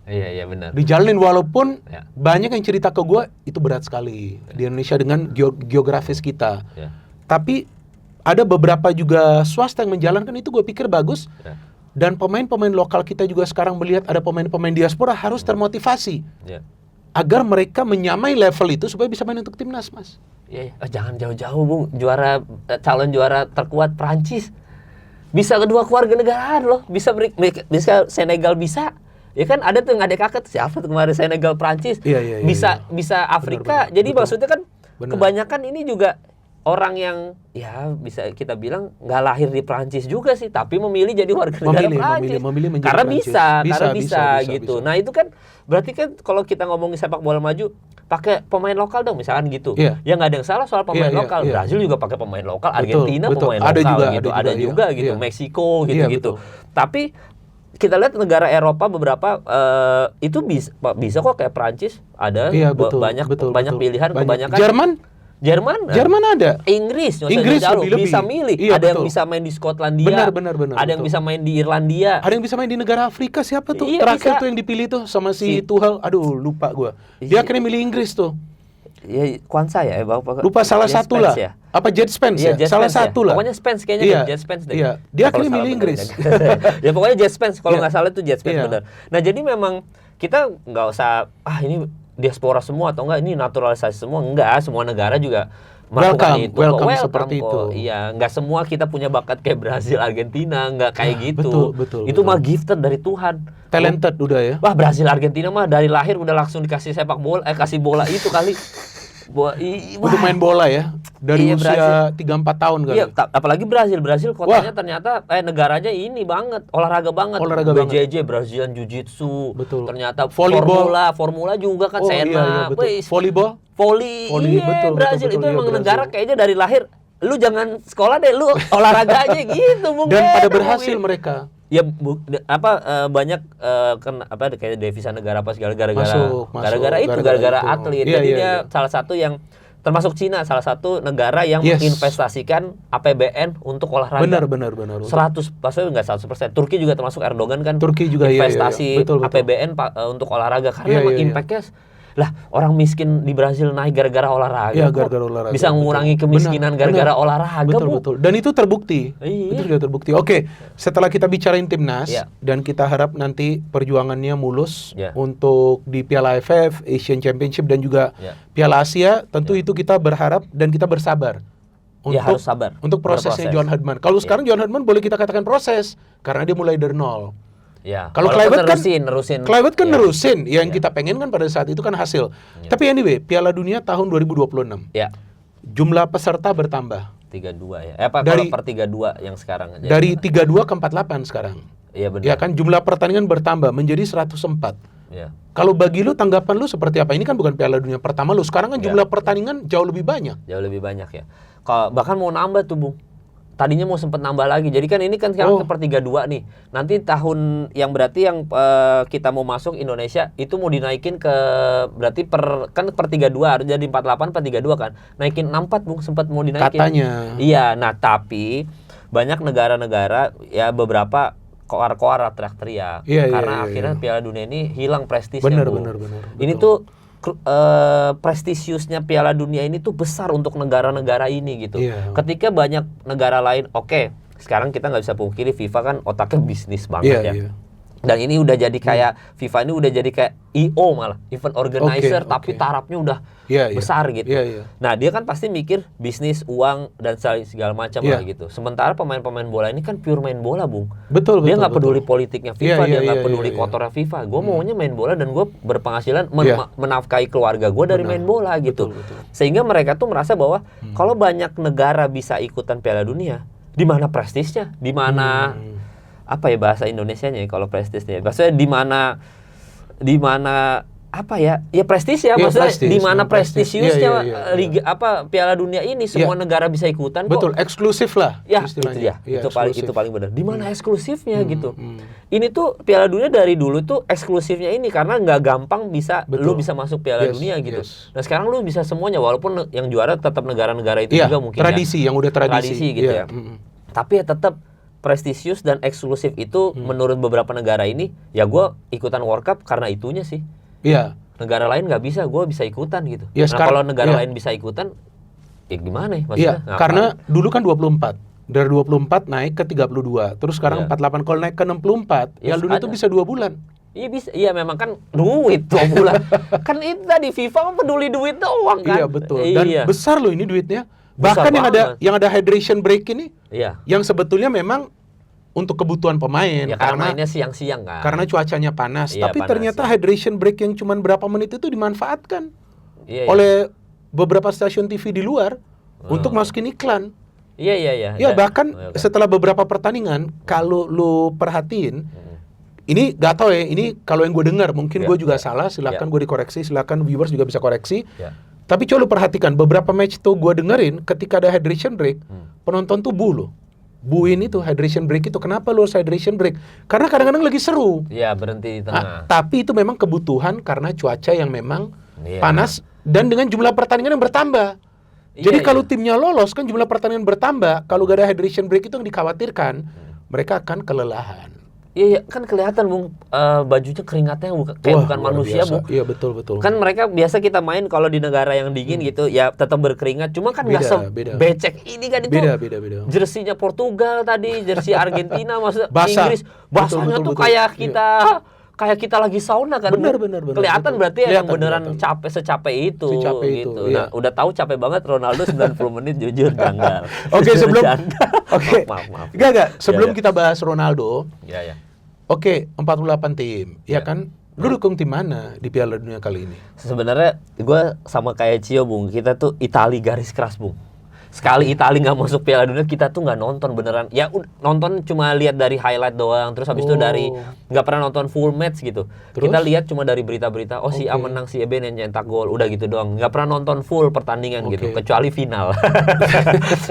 Iya benar. Dijalanin walaupun banyak yang cerita ke gue itu berat sekali di Indonesia dengan geografis kita. Tapi ada beberapa juga swasta yang menjalankan itu, gue pikir bagus. Dan pemain-pemain lokal kita juga sekarang melihat ada pemain-pemain diaspora harus termotivasi agar mereka menyamai level itu supaya bisa main untuk timnas, Mas. Jangan jauh-jauh, Bung. Calon juara terkuat Prancis bisa kedua keluarga negaraan loh. Bisa Senegal bisa. Ya kan ada tuh yang adik kakak siapa tuh kemarin Senegal Prancis. Bisa Afrika. Benar. Jadi maksudnya kan kebanyakan ini juga orang yang ya bisa kita bilang nggak lahir di Prancis juga sih, tapi memilih jadi warga negara Prancis. Memilih menjadi karena Prancis. bisa gitu. Nah itu kan berarti kan kalau kita ngomongin sepak bola maju, pakai pemain lokal dong misalkan gitu. Iya. Ya nggak ada yang salah soal pemain lokal. Brazil juga pakai pemain lokal, Argentina pemain lokal gitu, ada juga gitu, Meksiko gitu. Tapi kita lihat negara Eropa beberapa itu bisa kok kayak Prancis ada banyak pilihan, kebanyakan Jerman ada. Inggris lebih bisa milih. Ada yang bisa main di Skotlandia. Benar. Ada yang bisa main di Irlandia. Ada yang bisa main di negara Afrika, siapa tuh? Terakhir tuh yang dipilih tuh sama si Tuchel. Aduh, lupa gua. Dia akhirnya milih Inggris tuh. Ya, Kwanza ya, lupa salah satu lah. Ya? Apa Jet Spence ya? Salah satu lah. Pokoknya Spence kayaknya Jet Spence deh. Iya. Dia akhirnya milih Inggris. Ya pokoknya Jet Spence, kalau nggak salah itu Jet Spence benar. Nah jadi memang kita nggak usah ini diaspora semua atau enggak, ini naturalisasi semua, enggak, semua negara juga melakukan itu. Welcome seperti itu. Iya, enggak semua kita punya bakat kayak Brazil, Argentina, enggak kayak gitu. Betul. Itu mah gifted dari Tuhan. Talented udah ya. Wah, Brazil, Argentina mah dari lahir udah langsung dikasih sepak bola, kasih bola itu kali. Udah main bola ya dari usia 3-4 tahun kali. Iya, apalagi Brazil kotanya ternyata negaranya ini banget, olahraga banget. BJJ, Brazilian Jiu-Jitsu. Betul. Ternyata Volleyball. Formula juga kan Sena. Volleyball. Brazil itu emang negara kayaknya dari lahir lu jangan sekolah deh, lu olahraga aja gitu, Bung. Dan pada berhasil mereka. Ya banyak kayak devisa negara apa segala gara-gara atlet. Jadi dia salah satu yang termasuk Cina, salah satu negara yang menginvestasikan APBN untuk olahraga. Benar. 100%, maksudnya nggak 100%. Turki juga termasuk, Erdogan kan. Turki juga investasi betul. APBN untuk olahraga karena memang impactnya. Lah, orang miskin di Brazil naik gara-gara olahraga. Iya, gara-gara olahraga. Bisa mengurangi kemiskinan gara-gara olahraga, betul. Dan itu terbukti. Itu sudah terbukti. Oke, setelah kita bicarain timnas dan kita harap nanti perjuangannya mulus untuk di Piala AFF, Asian Championship dan juga Piala Asia, tentu itu kita berharap dan kita bersabar. Harus sabar. Untuk prosesnya Johan Hadman. Kalau sekarang Johan Hadman boleh kita katakan proses karena dia mulai dari nol. Ya, kalau Kluivert kan nerusin, yang ya. Kita pengen kan pada saat itu kan hasil. Ya. Tapi anyway, Piala Dunia tahun 2026. Ya. Jumlah peserta bertambah. 32 ya. Dari per 32 yang sekarang aja. Dari 32 ke 48 sekarang. Iya benar. Ya kan jumlah pertandingan bertambah menjadi 104. Ya. Kalau bagi lu tanggapan lu seperti apa? Ini kan bukan Piala Dunia pertama lu. Sekarang kan jumlah pertandingan jauh lebih banyak. Jauh lebih banyak ya. Kalau bahkan mau nambah tuh, Bung. Tadinya mau sempat nambah lagi. Jadi kan ini kan sekarang per 32 nih. Nanti tahun yang berarti yang kita mau masuk Indonesia itu mau dinaikin ke berarti per 32 harus jadi 48 per 32 kan. Naikin 64, Bung, sempat mau dinaikin. Katanya. Iya, nah tapi banyak negara-negara ya beberapa koar-koar teriak-teriak karena akhirnya Piala Dunia ini hilang prestisnya. Benar. Ini tuh prestisiusnya Piala Dunia ini tuh besar untuk negara-negara ini gitu. Ketika banyak negara lain, sekarang kita nggak bisa pungkiri FIFA kan otaknya bisnis banget ya. Dan ini udah jadi kayak FIFA ini udah jadi kayak EO malah, event organizer, tapi tarafnya udah besar gitu. Nah dia kan pasti mikir bisnis, uang dan segala macam lah gitu. Sementara pemain-pemain bola ini kan pure main bola, Bung. Betul. Dia nggak peduli politiknya FIFA, dia nggak peduli kotornya FIFA. Gue maunya main bola dan gue berpenghasilan menafkahi keluarga gue dari main bola gitu. Sehingga mereka tuh merasa bahwa kalau banyak negara bisa ikutan Piala Dunia, di mana prestisnya, di mana apa ya bahasa Indonesianya ya kalau prestisnya? Maksudnya di mana apa ya? Ya prestis ya, maksudnya di mana prestisiusnya liga Piala Dunia ini semua negara bisa ikutan kok. Betul, eksklusif lah. Ya, itu paling benar. Di mana eksklusifnya gitu. Ini tuh Piala Dunia dari dulu tuh eksklusifnya ini karena nggak gampang lu bisa masuk Piala Dunia gitu. Nah, sekarang lu bisa semuanya walaupun yang juara tetap negara-negara itu juga mungkin tradisi yang udah tradisi gitu ya. Tapi ya tetap prestisius dan eksklusif itu menurut beberapa negara ini ya gue ikutan World Cup karena itunya sih. Iya. Negara lain nggak bisa, gue bisa ikutan gitu. Ya, nah kalau negara lain bisa ikutan, ya gimana ya? Iya. Karena dulu kan 24, dari 24 naik ke 32, terus sekarang 48. Kalau naik ke 64, Piala Dunia itu bisa 2 bulan. Iya bisa, iya memang kan duit 2 bulan. Kan itu tadi FIFA mah peduli duit doang kan. Iya betul. Dan besar loh ini duitnya. Bahkan yang ada hydration break ini, yang sebetulnya memang untuk kebutuhan pemain. Ya, karena mainnya siang-siang kan. Karena cuacanya panas. Tapi ternyata hydration break yang cuma berapa menit itu dimanfaatkan oleh beberapa stasiun TV di luar untuk masukin iklan. Iya. Ya bahkan setelah beberapa pertandingan, kalau lu perhatiin, ini gak tau ya, ini kalau yang gue dengar, mungkin gue juga salah, silakan gue dikoreksi, silakan viewers juga bisa koreksi. Tapi coba lu perhatikan, beberapa match tuh gue dengerin, ketika ada hydration break, penonton tuh buin itu hydration break itu. Kenapa lu harus hydration break? Karena kadang-kadang lagi seru. Iya, berhenti di tengah. Tapi itu memang kebutuhan karena cuaca yang memang panas dan dengan jumlah pertandingan yang bertambah. Jadi kalau timnya lolos kan jumlah pertandingan bertambah. Kalau gak ada hydration break itu yang dikhawatirkan mereka akan kelelahan. Iya, kan kelihatan Bung, bajunya keringatnya kayak bukan manusia biasa. Bung. Iya betul. Kan mereka biasa kita main kalau di negara yang dingin gitu, ya tetap berkeringat. Cuma kan nggak sebecek ini kan itu. Beda. Jersinya Portugal tadi, jersi Argentina, maksudnya Inggris, basahnya betul. tuh kayak kita lagi sauna kan. Benar. Kelihatan berarti yang beneran capek secapek itu. Gitu. Iya. Nah, udah tahu capek banget Ronaldo 90 menit jujur janggal. Oke, sebelum maaf. Enggak. Sebelum kita bahas Ronaldo. Iya. Oke, 48 tim, ya kan? Lu dukung tim mana di Piala Dunia kali ini? Sebenarnya gue sama kayak Cio Bung, kita tuh Itali garis keras Bung. Sekali Itali nggak masuk Piala Dunia, kita tuh nggak nonton beneran. Ya nonton cuma lihat dari highlight doang, terus habis itu dari nggak pernah nonton full match gitu. Terus? Kita lihat cuma dari berita-berita, si A menang, si B nyetak gol, udah gitu doang. Nggak pernah nonton full pertandingan gitu, kecuali final.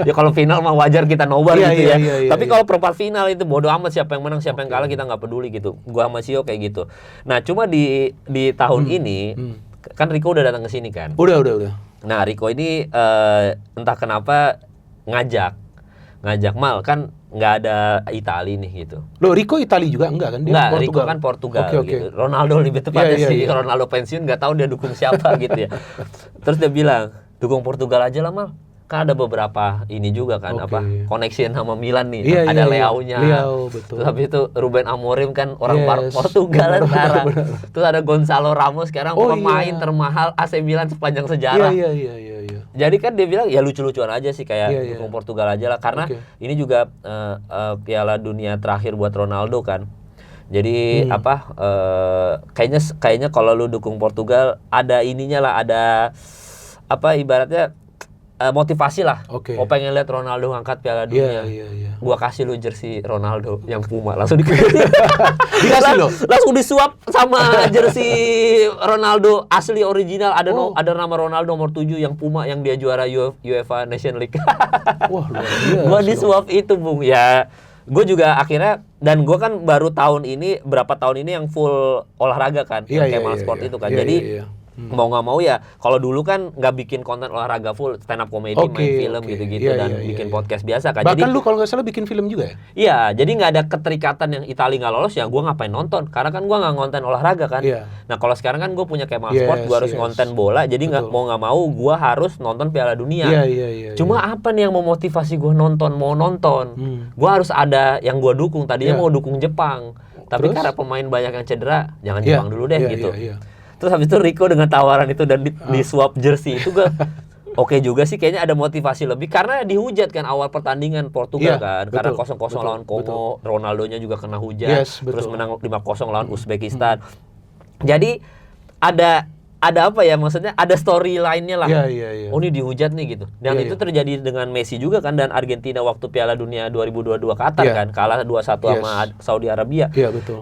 Ya kalau final mah wajar kita nobar gitu ya. Tapi kalau perempat final itu bodo amat siapa yang menang, siapa yang kalah kita nggak peduli gitu. Gua sama Cio kayak gitu. Nah cuma di tahun ini kan Rico udah datang ke sini kan. Udah. Nah Rico ini entah kenapa ngajak Mal, kan nggak ada Itali nih gitu. Loh, Rico Itali juga enggak kan? Dia Nggak, Portugal. Rico kan Portugal Oke. gitu. Ronaldo lebih tepatnya sih. Ronaldo pensiun nggak tahu dia dukung siapa gitu ya. Terus dia bilang dukung Portugal aja lah Mal. Kan ada beberapa ini juga kan connection sama Milan nih. Ada Leao-nya. Leao, betul. Terus habis itu Ruben Amorim kan orang Portugal sekarang. Terus ada Gonzalo Ramos sekarang pemain termahal AC Milan sepanjang sejarah. Iya. Jadi kan dia bilang ya lucu-lucuan aja sih kayak dukung Portugal aja lah karena ini juga Piala Dunia terakhir buat Ronaldo kan. Jadi kayaknya kalau lu dukung Portugal ada ininya lah, ada ibaratnya motivasi lah. Oh pengen lihat Ronaldo ngangkat Piala Dunia. Iya. Gua kasih lu jersey Ronaldo yang Puma langsung dikasih lo. Langsung disuap sama jersey Ronaldo asli original, ada nama Ronaldo nomor 7 yang Puma yang dia juara UEFA Nation League. Wah, luar biasa. Gua disuap itu Bung ya. Gue juga akhirnya, dan gue kan baru berapa tahun ini yang full olahraga kan, Kemal Sport itu kan. Jadi mau nggak mau ya, kalau dulu kan nggak bikin konten olahraga full, stand up comedy, main film gitu-gitu, dan bikin podcast biasa kan. Bahkan jadi, lu kalau nggak salah bikin film juga ya? Iya, jadi nggak ada keterikatan yang Itali nggak lolos, ya gue ngapain nonton, karena kan gue nggak ngonten olahraga kan. Nah kalau sekarang kan gue punya Kemal Sport, gue harus ngonten bola, jadi nggak mau gue harus nonton Piala Dunia. Cuma apa nih yang memotivasi gue mau nonton? Gue harus ada yang gue dukung, tadinya mau dukung Jepang, tapi karena pemain banyak yang cedera, jangan Jepang dulu deh gitu. Terus habis itu Rico dengan tawaran itu dan di swap jersey itu gue oke juga sih, kayaknya ada motivasi lebih karena dihujat kan awal pertandingan Portugal kan, karena 0-0 lawan Kongo, Ronaldonya juga kena hujat, terus menang 5-0 lawan Uzbekistan. Jadi ada apa ya, maksudnya ada story lainnya lah. Oh ini dihujat nih gitu. Dan itu terjadi dengan Messi juga kan, dan Argentina waktu Piala Dunia 2022 Qatar kan, kalah 2-1 sama Saudi Arabia.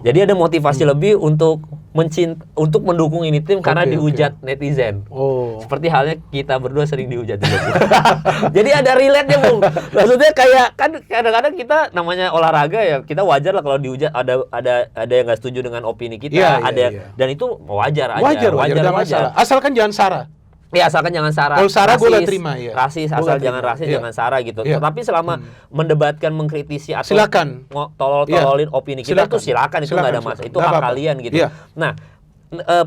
Jadi ada motivasi lebih untuk mendukung ini tim karena dihujat netizen. Seperti halnya kita berdua sering dihujat juga. Jadi ada relate-nya Bung. Maksudnya kayak kan kadang-kadang kita namanya olahraga ya, kita wajar lah kalau dihujat, ada yang nggak setuju dengan opini kita, dan itu wajar aja. Wajar. Asalkan jangan sara. Ya asalkan jangan sara. Kalau sara gue udah terima ya. Rasis asal jangan rasis, jangan sara gitu. Tapi selama mendebatkan, mengkritisi atau silakan tolol-tololin opini kita tuh silakan, itu nggak ada masalah. Itu hak kalian gitu. Nah,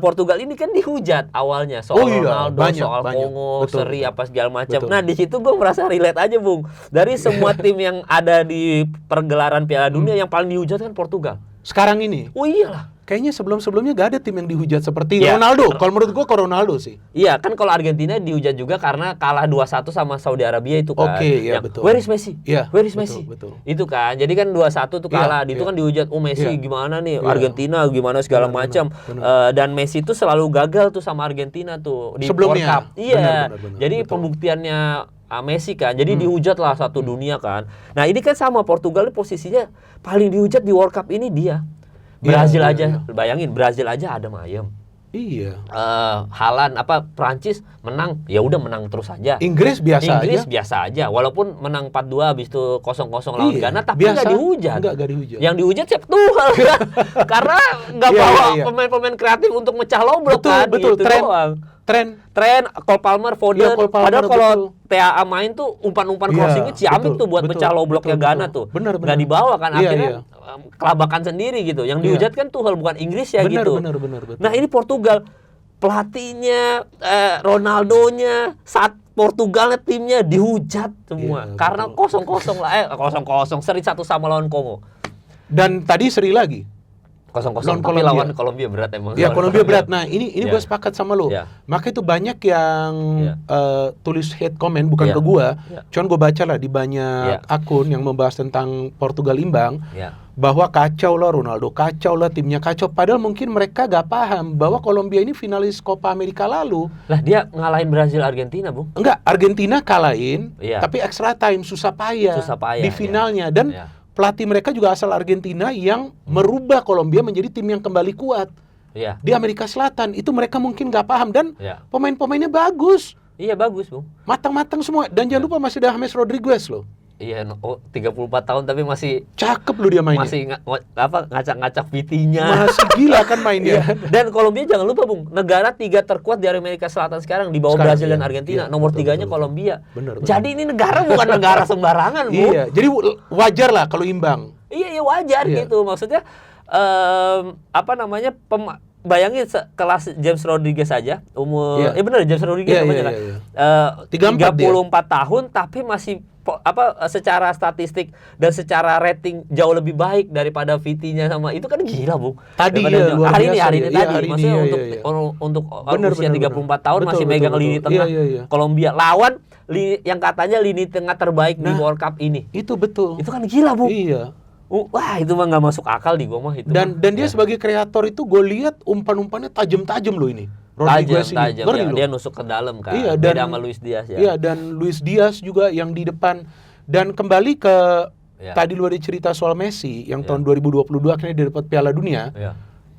Portugal ini kan dihujat awalnya soal Ronaldo, soal Kongo, seri apa segala macam. Nah di situ gue merasa relate aja Bung. Dari semua tim yang ada di pergelaran Piala Dunia yang paling dihujat kan Portugal. Sekarang ini? Oh iyalah. Kayaknya sebelum-sebelumnya gak ada tim yang dihujat seperti Ronaldo. Kalau menurut gua Ronaldo sih. Iya, kan kalau Argentina dihujat juga karena kalah 2-1 sama Saudi Arabia itu kan. Betul. Where is Messi? Where is Messi? Betul. Itu kan. Jadi kan 2-1 tuh kalah. Itu kan dihujat, Messi gimana nih? Argentina gimana segala macam. Dan Messi tuh selalu gagal tuh sama Argentina tuh di World Cup. Iya. Jadi pembuktiannya Messi kan. Jadi dihujat lah satu dunia kan. Nah, ini kan sama Portugal posisinya paling dihujat di World Cup ini dia. Brazil aja, bayangin Brazil aja ada ayam. Iya. Haaland Prancis menang, ya udah menang terus aja. Inggris biasa aja. Walaupun menang 4-2 habis itu 0-0 lawan Ghana tapi nggak dihujat. Enggak dihujat. Yang dihujat siapa Tuchel. Karena nggak bawa pemain-pemain kreatif untuk mecah loblok kan. Betul, gitu doang. Trent, Cole Palmer, Foden. Padahal kalau TAA main tuh umpan-umpan crossingnya ciamik tuh buat pecah lobloknya Ghana tuh. Nggak dibawa kan akhirnya kelabakan sendiri gitu. Yang dihujat kan Tuchel bukan Inggris ya gitu. Benar. Nah ini Portugal pelatihnya, Ronaldonya, saat Portugalnya timnya dihujat semua karena 0-0 lah 0-0 seri 1 sama lawan Kongo. Dan tadi seri lagi. 0-0 tapi lawan Kolombia berat emang. Ya Kolombia berat. Nah ini gue sepakat sama lo. Maka itu banyak yang tulis hate comment bukan ke gue. Cuman gue baca lah di banyak akun yang membahas tentang Portugal imbang. Bahwa kacau lah Ronaldo, kacau lah timnya kacau. Padahal mungkin mereka gak paham bahwa Kolombia ini finalis Copa America lalu. Lah dia ngalahin Brazil Argentina, Bung. Enggak, Argentina kalahin, tapi extra time susah payah di finalnya. Dan pelatih mereka juga asal Argentina yang merubah Kolombia menjadi tim yang kembali kuat. Di Amerika Selatan itu mereka mungkin gak paham dan pemain-pemainnya bagus. Iya bagus, Bung. Matang-matang semua. Dan jangan lupa masih ada James Rodriguez loh. Iya, 34 tahun tapi masih cakep loh dia mainnya. Masih ngacak-ngacak VT-nya. Masih gila kan mainnya. Dan Kolombia jangan lupa, Bung, negara 3 terkuat di Amerika Selatan sekarang di bawah Brazil dan Argentina. Nomor 3-nya Kolombia. Bener. Jadi ini negara bukan negara sembarangan, Bu. Iya, jadi wajar lah kalau imbang. Iya wajar gitu. Maksudnya bayangin kelas James Rodriguez saja umur benar James Rodriguez namanya 34 tahun tapi masih secara statistik dan secara rating jauh lebih baik daripada VT-nya sama itu kan gila, Bu. Tadi hari ini maksudnya untuk usia 34 tahun masih megang lini tengah Kolombia lawan yang katanya lini tengah terbaik di World Cup ini. Itu betul. Itu kan gila, Bu. Iya. Wah itu mah nggak masuk akal di gua mah itu. Dan dia sebagai kreator itu gue lihat umpan-umpannya tajam-tajam loh ini. Rodriguez tajam ya, dia nusuk ke dalam kan. Iya, beda sama Luis Diaz ya. Iya, dan Luis Diaz juga yang di depan. Dan kembali ke tadi lu ada cerita soal Messi yang tahun 2022 akhirnya dia dapat Piala Dunia.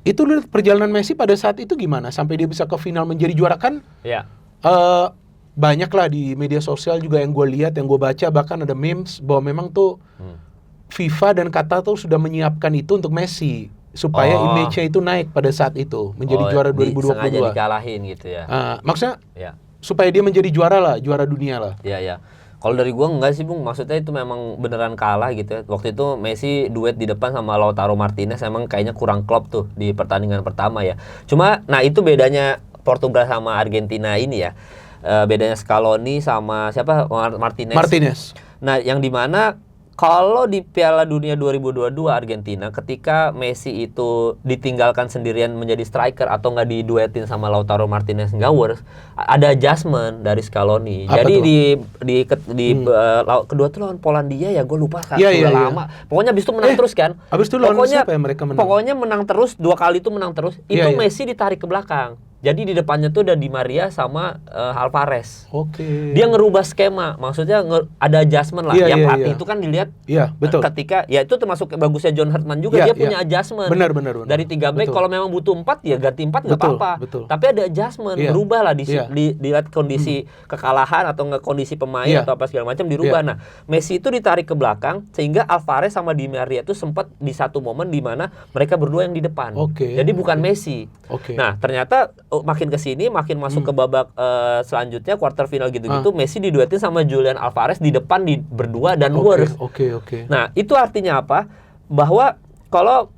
Itu lihat perjalanan Messi pada saat itu gimana sampai dia bisa ke final menjadi juara kan? Banyak lah di media sosial juga yang gue lihat, yang gue baca bahkan ada memes bahwa memang tuh FIFA dan Qatar tuh sudah menyiapkan itu untuk Messi supaya image-nya itu naik pada saat itu menjadi juara 2022. Sengaja dikalahin gitu ya. Maksudnya supaya dia menjadi juara lah, juara dunia lah. Iya. Kalau dari gua enggak sih, Bung. Maksudnya itu memang beneran kalah gitu ya. Waktu itu Messi duet di depan sama Lautaro Martinez emang kayaknya kurang klop tuh di pertandingan pertama ya. Cuma nah itu bedanya Portugal sama Argentina ini ya. Bedanya Scaloni sama siapa? Martinez. Nah, yang dimana kalau di Piala Dunia 2022 Argentina ketika Messi itu ditinggalkan sendirian menjadi striker atau nggak diduetin sama Lautaro Martinez nggak ada adjustment dari Scaloni. Jadi kedua tuh lawan Polandia ya gue lupa kan lama. Pokoknya abis itu menang terus kan. Abis itu lawan siapa ya mereka menang? Pokoknya menang terus 2 kali itu menang terus. Itu Messi ditarik ke belakang. Jadi di depannya tuh ada Di Maria sama Alvarez. Dia ngerubah skema, maksudnya ada adjustment lah. Yang pelatih itu kan dilihat betul. Ketika ya itu termasuk bagusnya John Hartman juga dia punya adjustment. Benar. Dari 3 back kalau memang butuh 4 ya ganti 4 nggak apa-apa. Tapi ada adjustment, berubah lah dilihat kondisi kekalahan atau nggak kondisi pemain atau apa segala macam dirubah. Nah, Messi itu ditarik ke belakang sehingga Alvarez sama Di Maria itu sempat di satu momen di mana mereka berdua yang di depan. Jadi bukan Messi. Nah, ternyata makin kesini makin masuk ke babak selanjutnya quarter final gitu-gitu Messi diduetin sama Julian Alvarez di depan berdua dan worse. Nah itu artinya apa? Bahwa kalau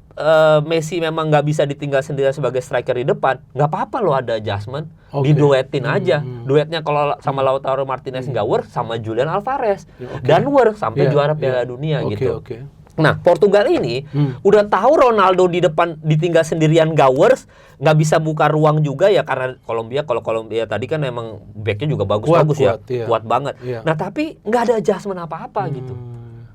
Messi memang nggak bisa ditinggal sendirian sebagai striker di depan, nggak apa-apa loh ada adjustment, diduetin aja. Duetnya kalau sama Lautaro Martinez nggak worse sama Julian Alvarez dan worse sampai juara Piala Dunia gitu. Nah, Portugal ini udah tahu Ronaldo di depan ditinggal sendirian gawers, nggak bisa buka ruang juga ya karena kalau Kolombia tadi kan emang backnya juga bagus kuat banget. Nah, tapi nggak ada adjustment apa-apa gitu.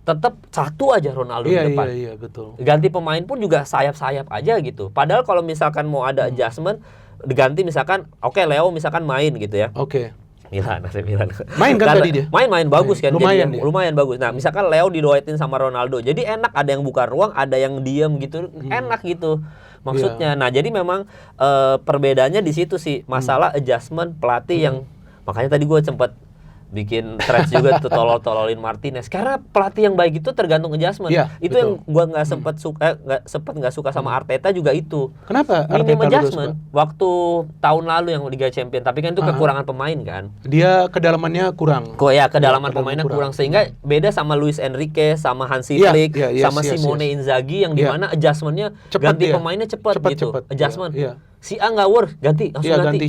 Tetap satu aja Ronaldo di depan. Iya, betul. Ganti pemain pun juga sayap-sayap aja gitu. Padahal kalau misalkan mau ada adjustment, diganti misalkan Leo misalkan main gitu ya. AC Milan. Main kan tadi dia? Main bagus kan. Lumayan jadi, dia. lumayan bagus. Nah, misalkan Leo diduetin sama Ronaldo. Jadi enak, ada yang buka ruang, ada yang diem gitu. Enak gitu. Maksudnya. Nah, jadi memang perbedaannya di situ sih. Masalah adjustment pelatih yang makanya tadi gue sempat bikin threads juga tuh tolol-tololin Martinez karena pelatih yang baik itu tergantung adjustment. Itu betul. Yang gua nggak nggak suka sama Arteta juga itu. Kenapa? Minim adjustment waktu tahun lalu yang Liga Champions, tapi kan itu kekurangan pemain kan. Dia kedalamannya kurang. Kedalaman pemainnya kurang sehingga beda sama Luis Enrique, sama Hansi Flick, sama Simone Inzaghi yang dimana adjustmentnya ganti pemainnya cepat gitu. Adjustment. Si A nggak work, ganti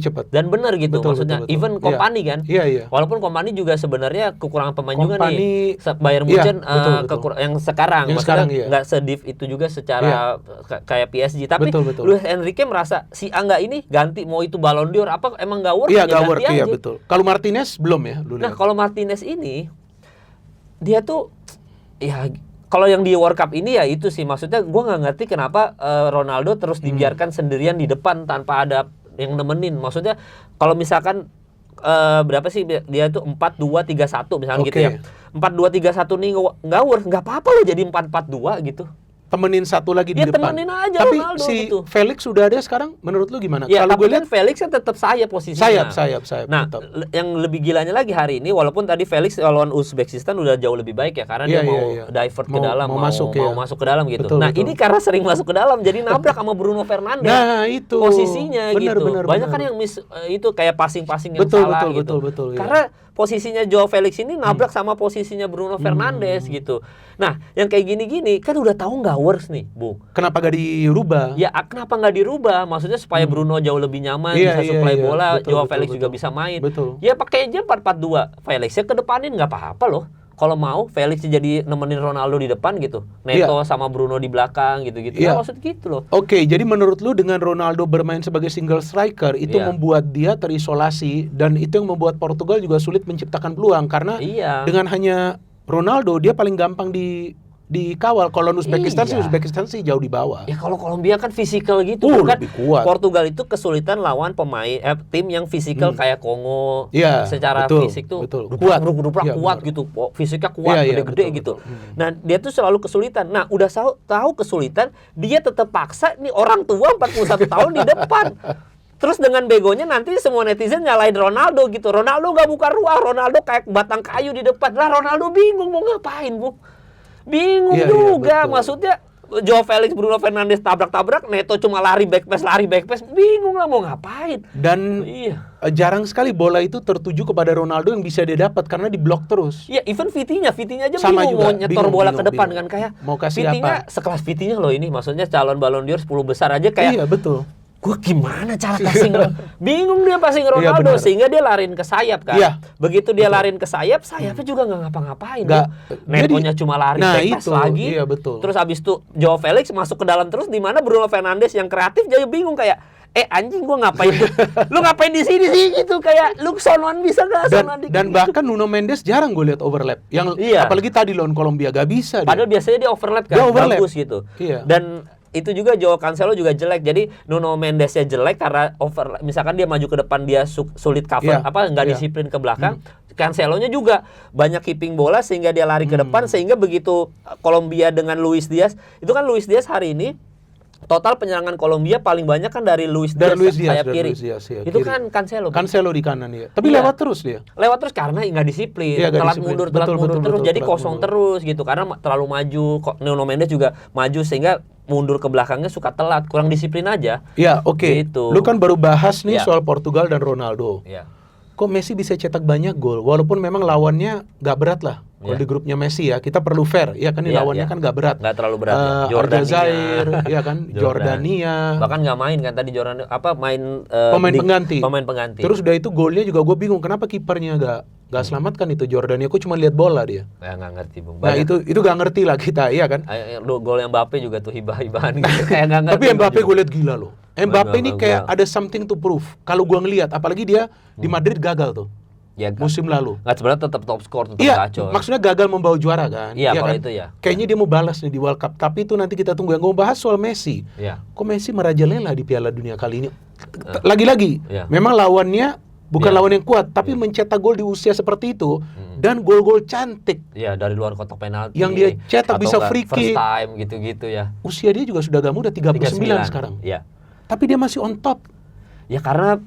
cepet. Dan benar gitu, maksudnya betul. Even Kompany kan, walaupun Kompany juga sebenarnya kekurangan pemain juga nih. Bayern Munchen yang sekarang, maksudnya nggak sedif itu juga secara kayak PSG. Tapi Luis Enrique merasa si A nggak ini ganti, mau itu Ballon d'Or apa emang nggak work? Nggak work, iya betul. Kalau Martinez belum ya? Nah kalau Martinez ini dia tuh kalau yang di World Cup ini ya itu sih, maksudnya gue nggak ngerti kenapa Ronaldo terus dibiarkan sendirian di depan tanpa ada yang nemenin. Maksudnya kalau misalkan berapa sih dia tuh 4-2-3-1 misalnya gitu ya. 4-2-3-1 nih nggak work, nggak apa-apa lo jadi 4-4-2 gitu. Temenin satu lagi di depan. Temenin aja tapi Ronaldo si gitu. Felix sudah ada sekarang, menurut lu gimana? Ya, kalau gue lihat Felix kan tetap sayap posisinya. Sayap. Nah, yang lebih gilanya lagi hari ini, walaupun tadi Felix lawan Uzbekistan udah jauh lebih baik ya, karena dia mau divert ke dalam, mau masuk ke dalam gitu. Betul. Ini karena sering masuk ke dalam, jadi nabrak sama Bruno Fernandes. Nah, itu posisinya gitu. Banyak kan yang itu kayak passing-passing yang salah gitu. Betul. Karena posisinya Joao Felix ini nabrak sama posisinya Bruno Fernandes gitu. Nah, yang kayak gini-gini kan udah tahu nggak works nih, Bung. Kenapa nggak dirubah? Ya, kenapa nggak dirubah? Maksudnya supaya Bruno jauh lebih nyaman, bisa supply bola, Joao Felix juga bisa main. Ya pakai aja 4-4-2. Felixnya ke depanin nggak apa-apa loh. Kalau mau Felix jadi nemenin Ronaldo di depan gitu. Neto sama Bruno di belakang gitu-gitu. Nah, maksud gitu loh. Oke, jadi menurut lu dengan Ronaldo bermain sebagai single striker itu membuat dia terisolasi, dan itu yang membuat Portugal juga sulit menciptakan peluang karena dengan hanya Ronaldo dia paling gampang dikawal. Kalau Uzbekistan sih jauh di bawah. Ya kalau Kolombia kan fisikal gitu kan. Portugal itu kesulitan lawan pemain tim yang fisikal kayak Kongo. Secara fisik tuh kuat gitu. Fisiknya kuat, gede-gede gitu. Nah, dia tuh selalu kesulitan. Nah, udah tahu kesulitan, dia tetap paksa nih orang tua 41 tahun di depan. Terus dengan begonya nanti semua netizen nyalain Ronaldo gitu. Ronaldo gak buka ruang, Ronaldo kayak batang kayu di depan. Lah Ronaldo bingung mau ngapain, Bu. Bingung juga, maksudnya Joao Felix, Bruno Fernandes tabrak-tabrak, Neto cuma lari back pass, bingung lah mau ngapain. Dan jarang sekali bola itu tertuju kepada Ronaldo yang bisa dia dapat karena diblok terus. Iya, even Vitinha aja sama bingung juga, mau nyetor bola ke depan kan, kayak mau kasih Vitinha sekelas Vitinha loh ini, maksudnya calon Ballon d'Or 10 besar aja kayak. Iya, betul. Gue gimana cara passing bingung dia passing Ronaldo sehingga dia larin ke sayap kan. Begitu dia larin ke sayapnya juga nggak ngapa-ngapain. Netonya cuma lari pass lagi. Terus abis itu Joao Felix masuk ke dalam terus, di mana Bruno Fernandes yang kreatif jadi bingung kayak anjing gue ngapain lu ngapain di sini sih gitu, kayak lu sonoan bisa nggak sonoan dikit. Dan bahkan Nuno Mendes jarang gue lihat overlap yang apalagi tadi lawan Kolombia gak bisa. Padahal biasanya dia overlap kan, bagus gitu. Dan itu juga Joao Cancelo juga jelek. Jadi Nuno Mendesnya jelek karena misalkan dia maju ke depan dia sulit cover nggak disiplin ke belakang. Cancelonya juga banyak keeping bola sehingga dia lari ke depan, sehingga begitu Kolombia dengan Luis Diaz, itu kan Luis Diaz hari ini total penyerangan Kolombia paling banyak kan dari Luis Diaz sayap kiri. Itu kan Cancelo di kanan ya. Tapi lewat terus dia. Lewat terus karena nggak disiplin, telat mundur terus, jadi kosong terus gitu karena terlalu maju. Nuno Mendes juga maju sehingga mundur ke belakangnya suka telat, kurang disiplin aja. Ya, oke. Gitu. Lu kan baru bahas nih soal Portugal dan Ronaldo. Kok Messi bisa cetak banyak gol walaupun memang lawannya nggak berat lah. Kalau di grupnya Messi ya, kita perlu fair, ya kan, lawannya kan nggak berat. Nggak terlalu berat. Aljazair, ya kan, Jordania. Bahkan nggak main kan tadi Jordania, main pemain pengganti. Terus udah itu golnya juga gue bingung kenapa kipernya nggak selamatkan itu Jordania. Aku cuma lihat bola dia. Ya nggak ngerti, Bung. Nah itu nggak ngerti lah kita, iya kan. Gol yang Mbappe juga tuh hibah-hibahan gitu. Kayak nggak ngerti. Tapi Mbappe gue lihat gila loh. Mbappe ini kayak ada something to prove. Kalau gue ngelihat, apalagi dia di Madrid gagal tuh. Musim lalu. Nggak, sebenarnya tetap top skor, tetap kacau. Maksudnya gagal membawa juara kan. Iya, kalau kan? itu ya. Kayaknya dia mau balas nih di World Cup. Tapi itu nanti kita tunggu. Yang gue bahas soal Messi. Kok Messi merajalela di Piala Dunia kali ini? Lagi-lagi, memang lawannya bukan lawan yang kuat, tapi mencetak gol di usia seperti itu dan gol-gol cantik. Iya, dari luar kotak penalti. Yang dia cetak bisa free kick. First time gitu-gitu ya. Usia dia juga sudah gak muda, 39 sekarang. Iya. Tapi dia masih on top. Ya karena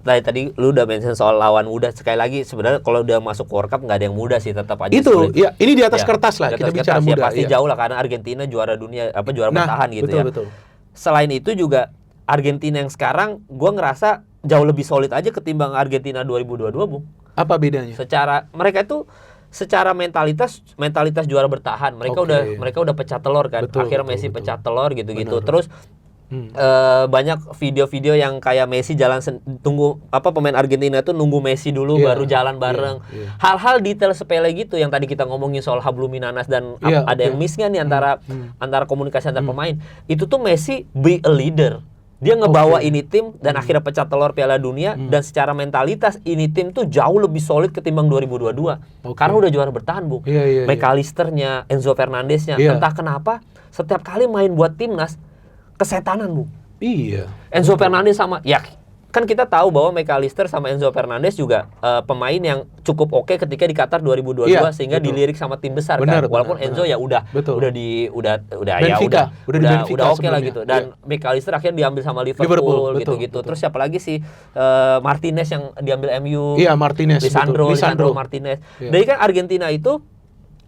tadi lu udah mention soal lawan muda, sekali lagi sebenarnya kalau udah masuk World Cup nggak ada yang muda sih, tetap aja itu sulit. ya, ini di atas kertas lah, kita bicara muda ya, pasti jauh lah karena Argentina juara dunia, juara bertahan gitu ya. Betul. Selain itu juga Argentina yang sekarang gua ngerasa jauh lebih solid aja ketimbang Argentina 2022, Bung. Apa bedanya? Mereka itu secara mentalitas juara bertahan, mereka udah pecah telur kan. Akhirnya Messi pecah telur gitu-gitu. Terus banyak video-video yang kayak Messi tunggu pemain Argentina tuh nunggu Messi dulu baru jalan bareng. Hal-hal detail sepele gitu yang tadi kita ngomongin soal Habluminanas dan ada yang miss nih antara komunikasi antar pemain. Itu tuh Messi be a leader. Dia ngebawa ini tim dan akhirnya pecah telur Piala Dunia dan secara mentalitas ini tim tuh jauh lebih solid ketimbang 2022. Karena udah juara bertahan, Bu. McAllister-nya, Enzo Fernandez-nya, entah kenapa setiap kali main buat timnas kesetanan, Bu. Iya. Enzo Fernandez sama kan kita tahu bahwa McAllister sama Enzo Fernandez juga pemain yang cukup oke ketika di Qatar 2022 sehingga dilirik sama tim besar kan. Walaupun Enzo ya udah Benfica, udah oke lah gitu. Dan McAllister akhirnya diambil sama Liverpool gitu-gitu. Terus siapa lagi sih Martinez yang diambil MU? Iya, Martinez. Lisandro Martinez. Jadi kan Argentina itu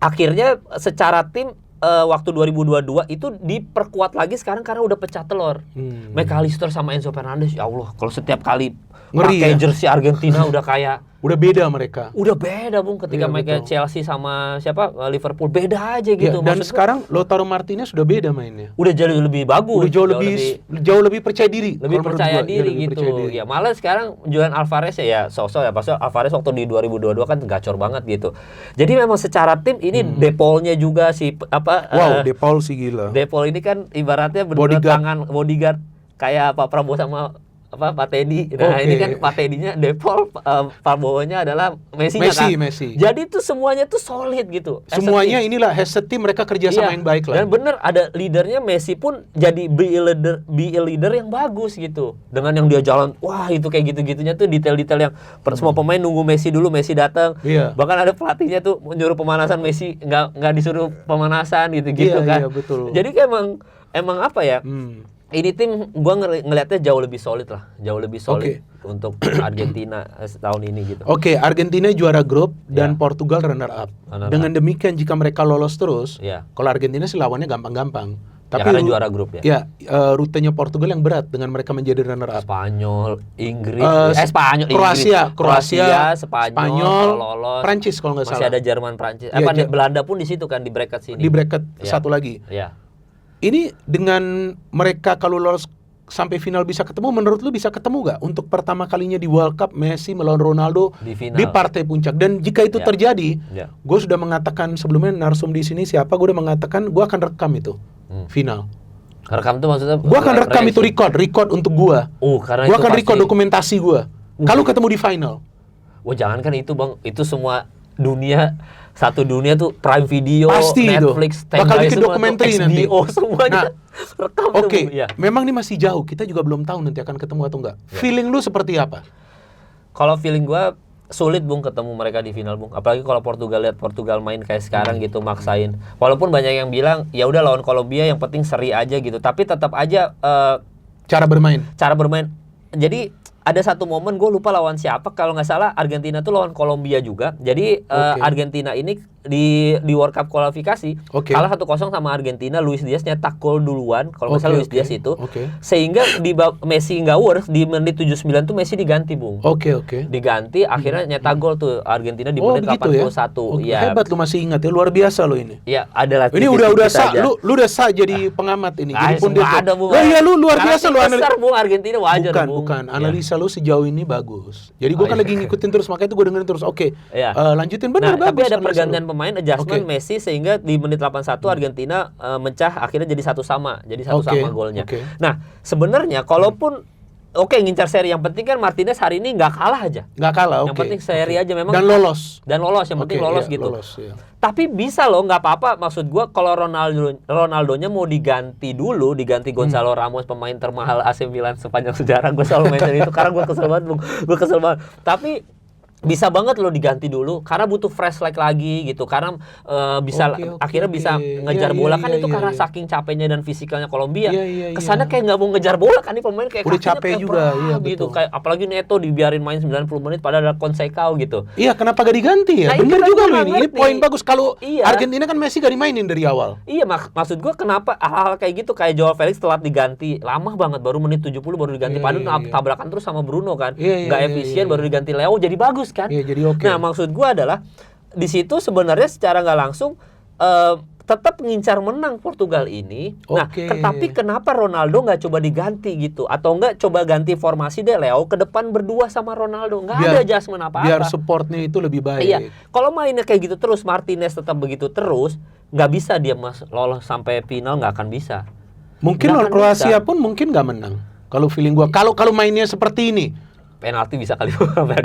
akhirnya secara tim waktu 2022 itu diperkuat lagi sekarang karena udah pecah telur. McAllister sama Enzo Fernandez, ya Allah, kalau setiap kali pakai jersey Argentina udah kayak udah beda mereka. Udah beda, Bung, ketika mereka Chelsea sama Liverpool beda aja gitu. Dan sekarang Lautaro Martinez sudah beda mainnya. Udah jauh lebih bagus. Udah jauh lebih percaya diri. Lebih percaya diri gitu. Ya malah sekarang Julian Alvarez sosok Alvarez waktu di 2022 kan gacor banget gitu. Jadi memang secara tim ini De Paul-nya juga De Paul sih gila. De Paul ini kan ibaratnya benar tangan bodyguard kayak Pak Prabowo sama Pak Teddy. Nah, ini kan Pak Teddy-nya De Paul, Prabowo-nya adalah Messi-nya kan. Messi. Jadi tuh semuanya tuh solid gitu. Semuanya inilah as a team mereka kerja sama yang baik lah. Dan bener ada leadernya, Messi pun jadi be a leader yang bagus gitu. Dengan yang dia jalan, wah itu kayak gitu-gitunya tuh detail-detail yang semua pemain nunggu Messi dulu, Messi datang. Bahkan ada pelatihnya tuh menyuruh pemanasan Messi, nggak disuruh pemanasan gitu-gitu kan. Iya, betul. Jadi emang apa ya? Ini tim gua ngelihatnya jauh lebih solid untuk Argentina tahun ini gitu. Argentina juara grup dan Portugal runner up. Dengan demikian jika mereka lolos terus, kalau Argentina sih lawannya gampang-gampang. Tapi karena juara grup ya. Rutenya Portugal yang berat dengan mereka menjadi runner up. Spanyol, Inggris, Kroasia, Spanyol, lolos. Prancis kalau nggak salah. Masih ada Jerman, Prancis. Belanda pun di situ kan di bracket sini. Di bracket satu lagi. Ini dengan mereka kalau lolos sampai final bisa ketemu, menurut lu bisa ketemu gak untuk pertama kalinya di World Cup Messi melawan Ronaldo di partai puncak? Dan jika itu terjadi, gue sudah mengatakan sebelumnya narsum di sini siapa, gue udah mengatakan gue akan rekam itu final. Rekam itu maksudnya? Gue akan rekam itu record untuk gue. Gue akan record dokumentasi gue. Kalau ketemu di final. Jangan kan itu, Bang, itu semua satu dunia tuh Prime Video, pasti Netflix, bakal bikin dokumenter nanti. Semuanya rekam. Memang ini masih jauh, kita juga belum tahu nanti akan ketemu atau enggak. Feeling lu seperti apa? Kalau feeling gua sulit, Bung, ketemu mereka di final, Bung. Apalagi kalau Portugal main kayak sekarang gitu, maksain. Walaupun banyak yang bilang ya udah lawan Kolombia yang penting seri aja gitu, tapi tetap aja cara bermain. Jadi ada satu momen gue lupa lawan siapa, kalau nggak salah Argentina tuh lawan Kolombia juga. Jadi Argentina ini di World Cup kualifikasi kalah 1-0 sama Argentina. Luis Diaz nyetak gol duluan, kalau nggak salah Luis Diaz itu. Sehingga Messi nggak worth, di menit 79 tuh Messi diganti, Bung. Diganti, akhirnya nyetak gol tuh Argentina di menit 81. Hebat lu masih ingat ya, luar biasa lo ini. Iya, adalah ini udah lu udah jadi pengamat ini. Jadi pun ada, Bung. Iya, lu luar biasa lu analisa. Bung, Argentina wajar, Bung. Bukan, analisa lu sejauh ini bagus. Jadi gue kan lagi ngikutin terus, makanya itu gue dengerin terus. Lanjutin, benar, bagus. Tapi ada pergantian pemain, adjustment Messi, sehingga di menit 81 Argentina mencah, akhirnya jadi 1-1 sama golnya. Nah, sebenarnya kalaupun oke, ngincar seri. Yang penting kan Martinez hari ini nggak kalah aja. Nggak kalah, oke. Yang penting seri aja memang. Dan lolos. Yang penting lolos iya, gitu. Lolos, iya. Tapi bisa loh, nggak apa-apa. Maksud gua kalau Ronaldonya mau diganti dulu, diganti Gonzalo Ramos, pemain termahal AC Milan sepanjang sejarah. Gue selalu mention itu karena gue kesel banget, Bung. Gue kesel banget. Tapi bisa banget loh diganti dulu karena butuh fresh leg lagi gitu, karena akhirnya bisa ngejar bola kan itu karena saking capeknya dan fisikalnya Kolombia. Kesannya kayak nggak mau ngejar bola kan, ini pemain kayak udah capek juga gitu, kayak apalagi Neto dibiarin main 90 menit padahal ada Conceição gitu. Iya, kenapa gak diganti ya? Nah, bener juga loh ini poin bagus. Kalau iya. Argentina kan Messi gak dimainin dari awal. Iya, maksud gua kenapa hal-hal kayak gitu, kayak Joao Felix telat diganti lama banget, baru menit 70 baru diganti, padahal tabrakan terus sama Bruno kan, nggak efisien, baru diganti Leo jadi bagus kan. Iya, jadi oke. Nah, maksud gua adalah di situ sebenarnya secara nggak langsung tetap ngincar menang Portugal ini. Nah, tapi kenapa Ronaldo nggak coba diganti gitu? Atau nggak coba ganti formasi deh, Leo ke depan berdua sama Ronaldo? Nggak ada adjustment apa-apa. Biar supportnya itu lebih baik. Iya, kalau mainnya kayak gitu terus, Martinez tetap begitu terus, nggak bisa dia lolos sampai final, nggak akan bisa. Mungkin lawan Kroasia pun mungkin nggak menang. Kalau feeling gua, kalau mainnya seperti ini. Penalti bisa kali.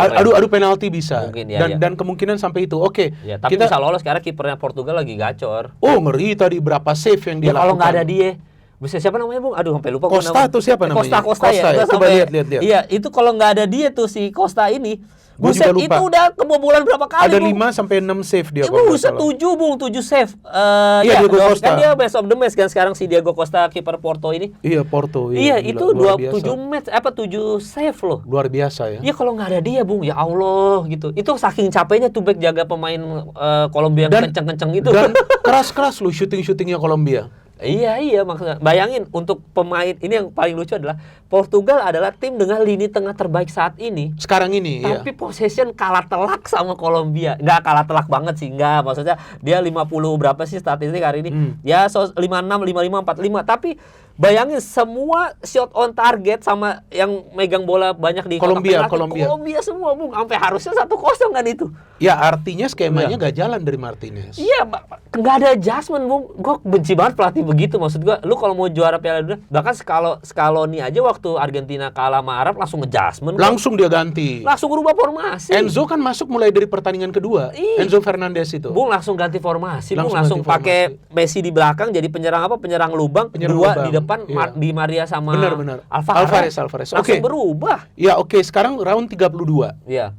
Adu penalti bisa. Mungkin, ya, dan kemungkinan sampai itu. Oke. Ya, tapi bisa lolos karena kipernya Portugal lagi gacor. Oh, ngeri tadi berapa save yang dia lakukan. Kalau nggak ada dia, bisa siapa namanya, Bung? Aduh, sampai lupa. Costa tuh siapa namanya? Costa ya. ya. Coba lihat. Iya, itu kalau nggak ada dia tuh si Costa ini, buset, itu udah kebobolan berapa kali, ada Bung? 5 sampai 6 save dia. Buset, 7 Bung, 7 save. Iya, Diego Costa. Kan dia best of the match kan sekarang si Diego Costa, kiper Porto ini. Iya, Porto. Iya, itu 7 match 7 save loh. Luar biasa ya. Iya, kalau nggak ada dia, Bung, ya Allah gitu. Itu saking capeknya tuh back jaga pemain Kolombia yang kenceng-kenceng gitu. Dan keras-keras loh syuting-syutingnya Kolombia. Iya, maksudnya bayangin untuk pemain ini, yang paling lucu adalah Portugal adalah tim dengan lini tengah terbaik saat ini. Sekarang ini, tapi possession kalah telak sama Kolombia. Nggak kalah telak banget sih, nggak. Maksudnya dia 50 berapa sih statistik hari ini? Ya 56, 55, 45. Tapi bayangin semua shot on target sama yang megang bola banyak di Kolombia semua, Bung. Sampai harusnya 1-0 kan itu. Ya, artinya skemanya nggak jalan dari Martinez. Iya, nggak ada adjustment, Bung. Gue benci banget pelatih begitu. Maksud gue, lu kalau mau juara Piala Dunia, bahkan Scaloni aja waktu Argentina kalah sama Arab langsung adjustment. Langsung dia ganti. Langsung rubah formasi. Enzo kan masuk mulai dari pertandingan kedua. Enzo Fernandez itu. Bung langsung ganti formasi. Langsung pakai Messi di belakang jadi penyerang lubang. Dua di depan, di Maria sama benar. Alvarez. Langsung berubah. Ya, oke. Sekarang round 32. Iya.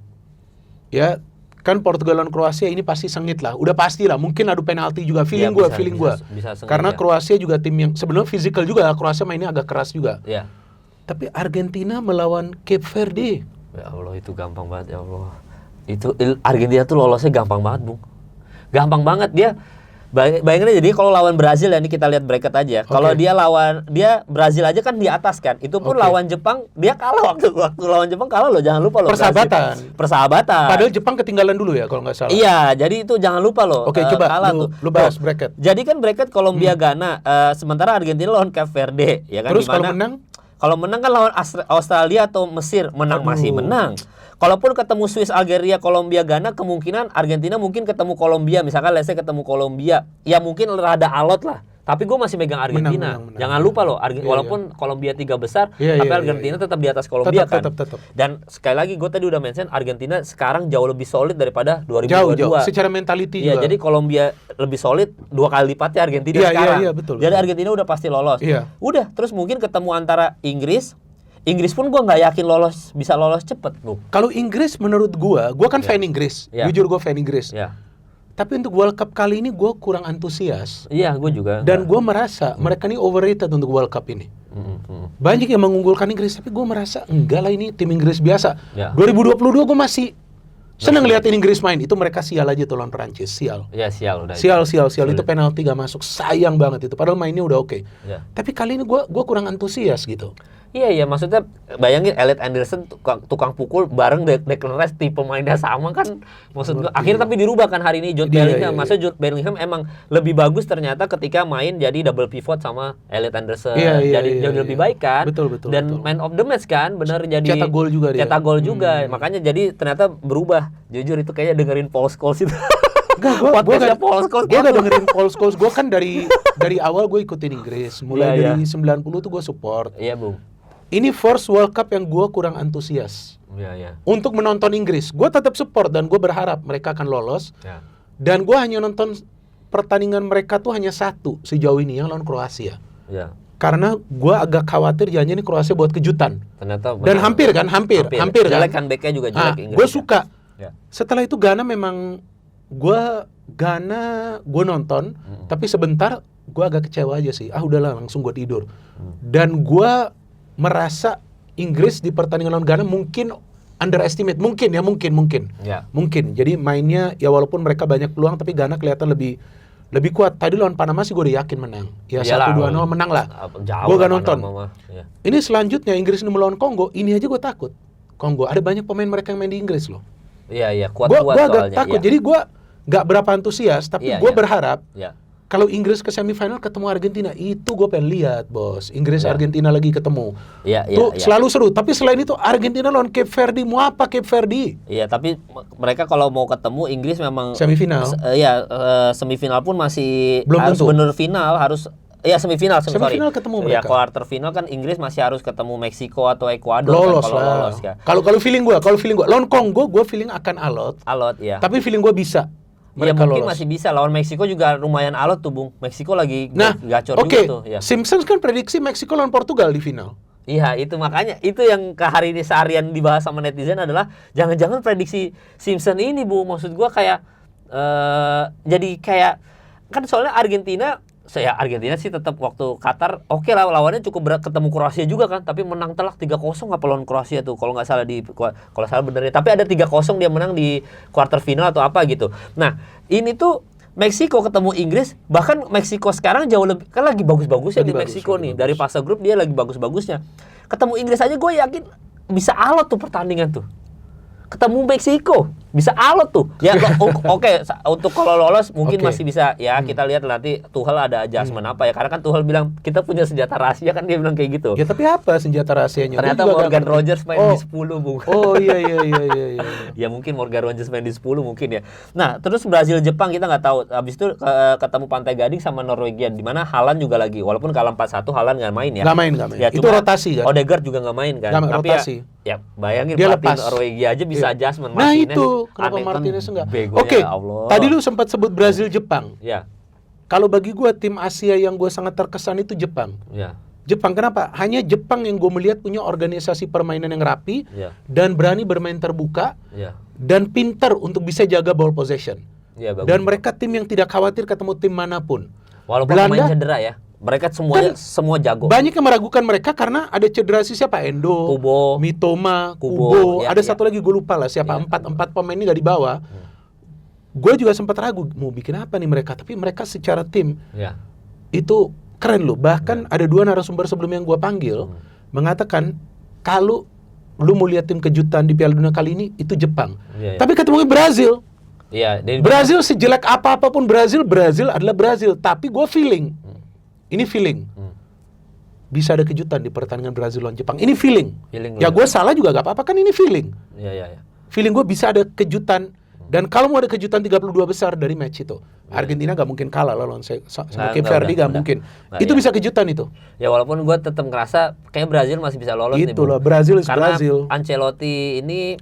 Ya, kan Portugal lawan Kroasia ini pasti sengit lah. Udah pasti lah. Mungkin adu penalti juga. Feeling gue. Karena Kroasia juga tim yang sebenarnya fisikal juga. Kroasia mainnya agak keras juga. Iya. Tapi Argentina melawan Cape Verde. Ya Allah, itu gampang banget, ya Allah. Itu Argentina tuh lolosnya gampang banget, Bung. Gampang banget dia. Bayangin aja, jadi kalau lawan Brazil ya, ini kita lihat bracket aja. Kalau dia Brazil aja kan di atas kan. Itu pun lawan Jepang dia kalah waktu lawan Jepang kalah loh, jangan lupa loh. Persahabatan. Padahal Jepang ketinggalan dulu ya kalau nggak salah. Iya, jadi itu jangan lupa loh. Oke, coba kalah lu bahas bracket. Jadi kan bracket Kolombia Ghana, sementara Argentina lawan Cape Verde, ya kan. Terus kalau menang? Kalau menang kan lawan Australia atau Mesir, masih menang. Kalaupun ketemu Swiss, Algeria, Kolombia, Ghana, kemungkinan Argentina mungkin ketemu Kolombia, misalkan Lese ketemu Kolombia, ya mungkin rada alot lah. Tapi gue masih megang Argentina. Menang. Jangan lupa loh, walaupun Kolombia 3 besar, tapi Argentina tetap di atas Kolombia kan. Tetap. Dan sekali lagi gue tadi udah mention, Argentina sekarang jauh lebih solid daripada 2022. Jauh. Secara mentality juga. Jadi Kolombia lebih solid 2 kali lipatnya Argentina sekarang. Iya, betul. Jadi Argentina udah pasti lolos. Iya. Udah, terus mungkin ketemu antara Inggris pun gue nggak yakin bisa lolos cepet, Bu. Kalau Inggris menurut gue kan fan Inggris. Jujur gue fan Inggris. Tapi untuk World Cup kali ini gue kurang antusias. Iya, gue juga. Dan gue merasa mereka ini overrated untuk World Cup ini. Banyak yang mengunggulkan Inggris, tapi gue merasa enggak lah, ini tim Inggris biasa. 2022 gue masih seneng lihat Inggris main. Itu mereka sial aja tuh lawan Perancis, sial. Iya, sial udah. Sial. Itu penalti gak masuk, sayang banget itu. Padahal mainnya udah oke. Tapi kali ini gue kurang antusias gitu. Iya, maksudnya bayangin Elliot Anderson tukang pukul bareng Declan Rice, tipe mainnya sama kan. Maksud gue akhirnya tapi dirubah kan hari ini Jude Bellingham. Maksudnya Jude Bellingham emang lebih bagus ternyata ketika main jadi double pivot sama Elliot Anderson. Jadi lebih baik kan. Betul. Dan man of the match kan, bener jadi cetak gol juga dia. Makanya jadi ternyata berubah. Jujur itu kayaknya dengerin Paul Scholes itu. Gue gak dengerin Paul Scholes. Gue kan dari awal gue ikutin Inggris. Mulai dari 90 tuh gue support. Iya, Bung. ini first World Cup yang gue kurang antusias. Ya. Untuk menonton Inggris. Gue tetap support dan gue berharap mereka akan lolos. Ya. Dan gue hanya nonton pertandingan mereka tuh hanya satu sejauh ini, yang lawan Kroasia. Ya. Karena gue agak khawatir jangan ini Kroasia buat kejutan. Ternyata dan hampir kan. Jelek kan backnya juga jelek Inggris. Gue suka. Ya. Setelah itu Ghana memang gue nonton, tapi sebentar gue agak kecewa aja sih. Udahlah, langsung gue tidur. Dan gue merasa Inggris di pertandingan lawan Ghana mungkin underestimate, mungkin. Ya. Mungkin. Jadi mainnya ya walaupun mereka banyak peluang, tapi Ghana kelihatan lebih kuat. Tadi lawan Panama sih gue udah yakin menang. Ya 1-2-0 menang lah. Gue gak nonton. Ya. Ini selanjutnya Inggris melawan Kongo, ini aja gue takut. Kongo, ada banyak pemain mereka yang main di Inggris loh. Iya, kuat Gue agak soalnya. takut. Jadi gue gak berapa antusias, tapi gue berharap kalau Inggris ke semifinal ketemu Argentina, itu gue pengen lihat, bos. Inggris-Argentina lagi ketemu. Tuh selalu seru. Tapi selain itu Argentina lawan Cape Verde, mau apa Cape Verde? Iya, tapi mereka kalau mau ketemu Inggris memang semifinal. Semifinal pun masih belum harus tentu. bener final, harus semifinal ketemu mereka. Ya, quarter final kan Inggris masih harus ketemu Meksiko atau Ekuador lolos kan, kalau lolos ya. Kalau feeling gue lawan Kongo, gue feeling akan alot. Ya. Tapi feeling gue bisa. Iya, mungkin lolos. masih bisa. Lawan Meksiko juga lumayan alot tuh, Bung. Meksiko lagi gacor juga tuh. Ya. Simpsons kan prediksi Meksiko lawan Portugal di final. Iya, itu makanya itu yang hari ini seharian dibahas sama netizen adalah jangan-jangan prediksi Simpson ini, Bu. Maksud gua kayak jadi kayak kan soalnya Argentina sih tetap waktu Qatar oke lah, lawannya cukup berat, ketemu Kroasia juga kan, tapi menang telak 3-0 apa lawan Kroasia tuh kalau nggak salah kalau salah benernya, tapi ada 3-0 dia menang di quarter final atau apa gitu. Nah, ini tuh Meksiko ketemu Inggris, bahkan Meksiko sekarang jauh lebih kan lagi bagus-bagusnya di Meksiko nih. Dari fase grup dia lagi bagus-bagusnya. Ketemu Inggris aja gue yakin bisa alot tuh pertandingan tuh. Ketemu Meksiko bisa alot tuh. Ya oke, untuk kalau lolos mungkin masih bisa ya, kita lihat nanti Tuchel ada adjustment apa ya. Karena kan Tuchel bilang kita punya senjata rahasia kan, dia bilang kayak gitu. Ya tapi apa senjata rahasianya? Ternyata Morgan Rogers main di 10, Bung. Oh iya. Ya mungkin Morgan Rogers main di 10 mungkin ya. Nah, terus Brazil Jepang kita nggak tahu. Habis itu ketemu Pantai Gading sama Norwegia, di mana Haaland juga lagi. Walaupun kalah 4-1 Haaland nggak main ya. Nggak main. Ya, itu rotasi kan. Odegaard juga nggak main kan. Tapi rotasi. Ya bayangin dia pelatih lepas. Norwegia aja bisa adjustment. Nah itu kenapa Martinez enggak? Oke, tadi lu sempat sebut Brazil Jepang. Ya. Kalau bagi gue tim Asia yang gue sangat terkesan itu Jepang. Ya. Jepang kenapa? Hanya Jepang yang gue melihat punya organisasi permainan yang rapi dan berani bermain terbuka dan pintar untuk bisa jaga ball possession. Dan mereka tim yang tidak khawatir ketemu tim manapun. Walaupun pemain cedera ya. Mereka semua jago. Banyak yang meragukan mereka karena ada cedera siapa? Endo, Kubo, Mitoma, Kubo. Ada satu lagi gue lupa lah siapa. Empat pemain ini gak dibawa. Gue juga sempat ragu mau bikin apa nih mereka. Tapi mereka secara tim itu keren loh. Bahkan ada 2 narasumber sebelum yang gue panggil mengatakan kalau lu mau lihat tim kejutan di Piala Dunia kali ini itu Jepang. Tapi ketemu Brazil. Brazil sejelek apapun Brazil adalah Brazil. Tapi gue feeling. Ini feeling. Bisa ada kejutan di pertandingan Brazil lawan Jepang. Ini feeling. Ya gue salah juga gak apa-apa kan, ini feeling. Feeling gue bisa ada kejutan. Dan kalau mau ada kejutan 32 besar dari match itu, Argentina gak mungkin kalah lawan sama Cape Verde, gak mungkin. Itu bisa kejutan itu. Ya walaupun gue tetap ngerasa kayak Brazil masih bisa lolos nih. Itulah Brazil is karena Brazil. Ancelotti ini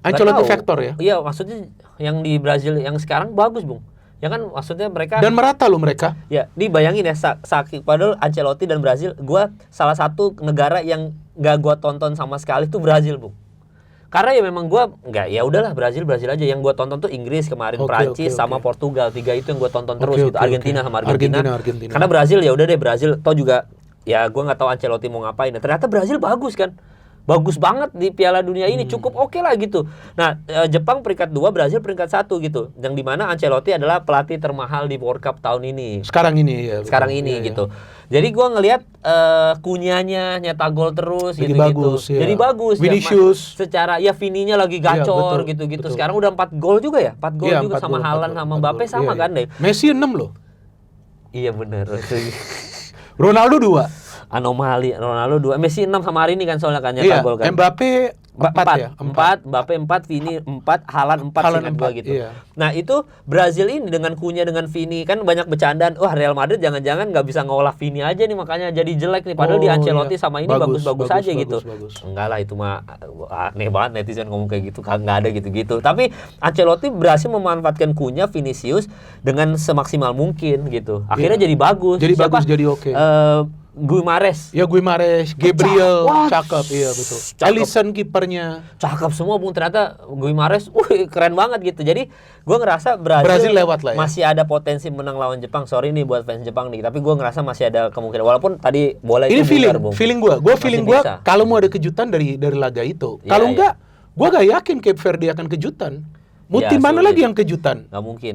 faktor ya. Iya, maksudnya yang di Brazil yang sekarang bagus, Bung. Ya kan maksudnya mereka dan merata loh mereka. Ya, dibayangin ya padahal Ancelotti dan Brazil, gua salah satu negara yang enggak gua tonton sama sekali tuh Brazil, Bung. Karena ya memang gua ya udahlah Brazil aja. Yang gua tonton tuh Inggris kemarin, Prancis sama Portugal. 3 itu yang gua tonton terus gitu. Argentina sama Argentina. Karena Brazil ya udah deh, Brazil toh juga ya gua enggak tahu Ancelotti mau ngapain. Nah, ternyata Brazil bagus kan. Bagus banget di Piala Dunia ini, cukup oke lah gitu. Nah, Jepang peringkat 2, Brazil peringkat 1 gitu. Yang dimana Ancelotti adalah pelatih termahal di World Cup tahun ini. Sekarang ini ya. Gitu. Jadi gua ngelihat Kunyanya nyetak gol terus lagi gitu. Bagus, ya. Jadi bagus. Vinicius. Secara ya Vininya lagi gacor gitu-gitu. Betul. Sekarang udah 4 gol juga ya. 4 gol juga sama Haaland sama Mbappe sama kan deh. Messi 6 loh. Iya benar. Ronaldo 2. Anomali, Ronaldo 2, Messi 6 sama hari ini kan soalnya kan nyetak gol kan. Mbappe Empat, Mbappe 4, Vini 4, Haaland 4 Haaland seingat gua 4, gitu. iya. Nah itu Brazil ini dengan Cunha dengan Vini kan banyak bercandaan, wah Real Madrid jangan-jangan nggak bisa ngolah Vini aja nih makanya jadi jelek nih. Padahal di Ancelotti sama ini bagus-bagus aja gitu. Enggak lah itu mah aneh banget netizen ngomong kayak gitu, nggak ada gitu-gitu. Tapi Ancelotti berhasil memanfaatkan Cunha, Vinicius dengan semaksimal mungkin gitu. Akhirnya jadi bagus. Jadi bagus, jadi oke. Guimares. Ya Guimares, Gabriel, Wah, cakep, iya betul. cakep. Alisson kipernya. Cakep semua Bung, ternyata Guimares, keren banget gitu. Jadi gue ngerasa Brazil lewat lah ya. masih ada potensi menang lawan Jepang. Sorry nih buat fans Jepang nih, tapi gue ngerasa masih ada kemungkinan. Walaupun tadi bola Ini itu bundar, Bung. feeling gue Masih bisa. kalau mau ada kejutan dari laga itu. Iya, Kalau iya. enggak, gue gak yakin Cape Verde akan kejutan. Mau Iya, tim mana sulit. lagi yang kejutan? Nggak mungkin.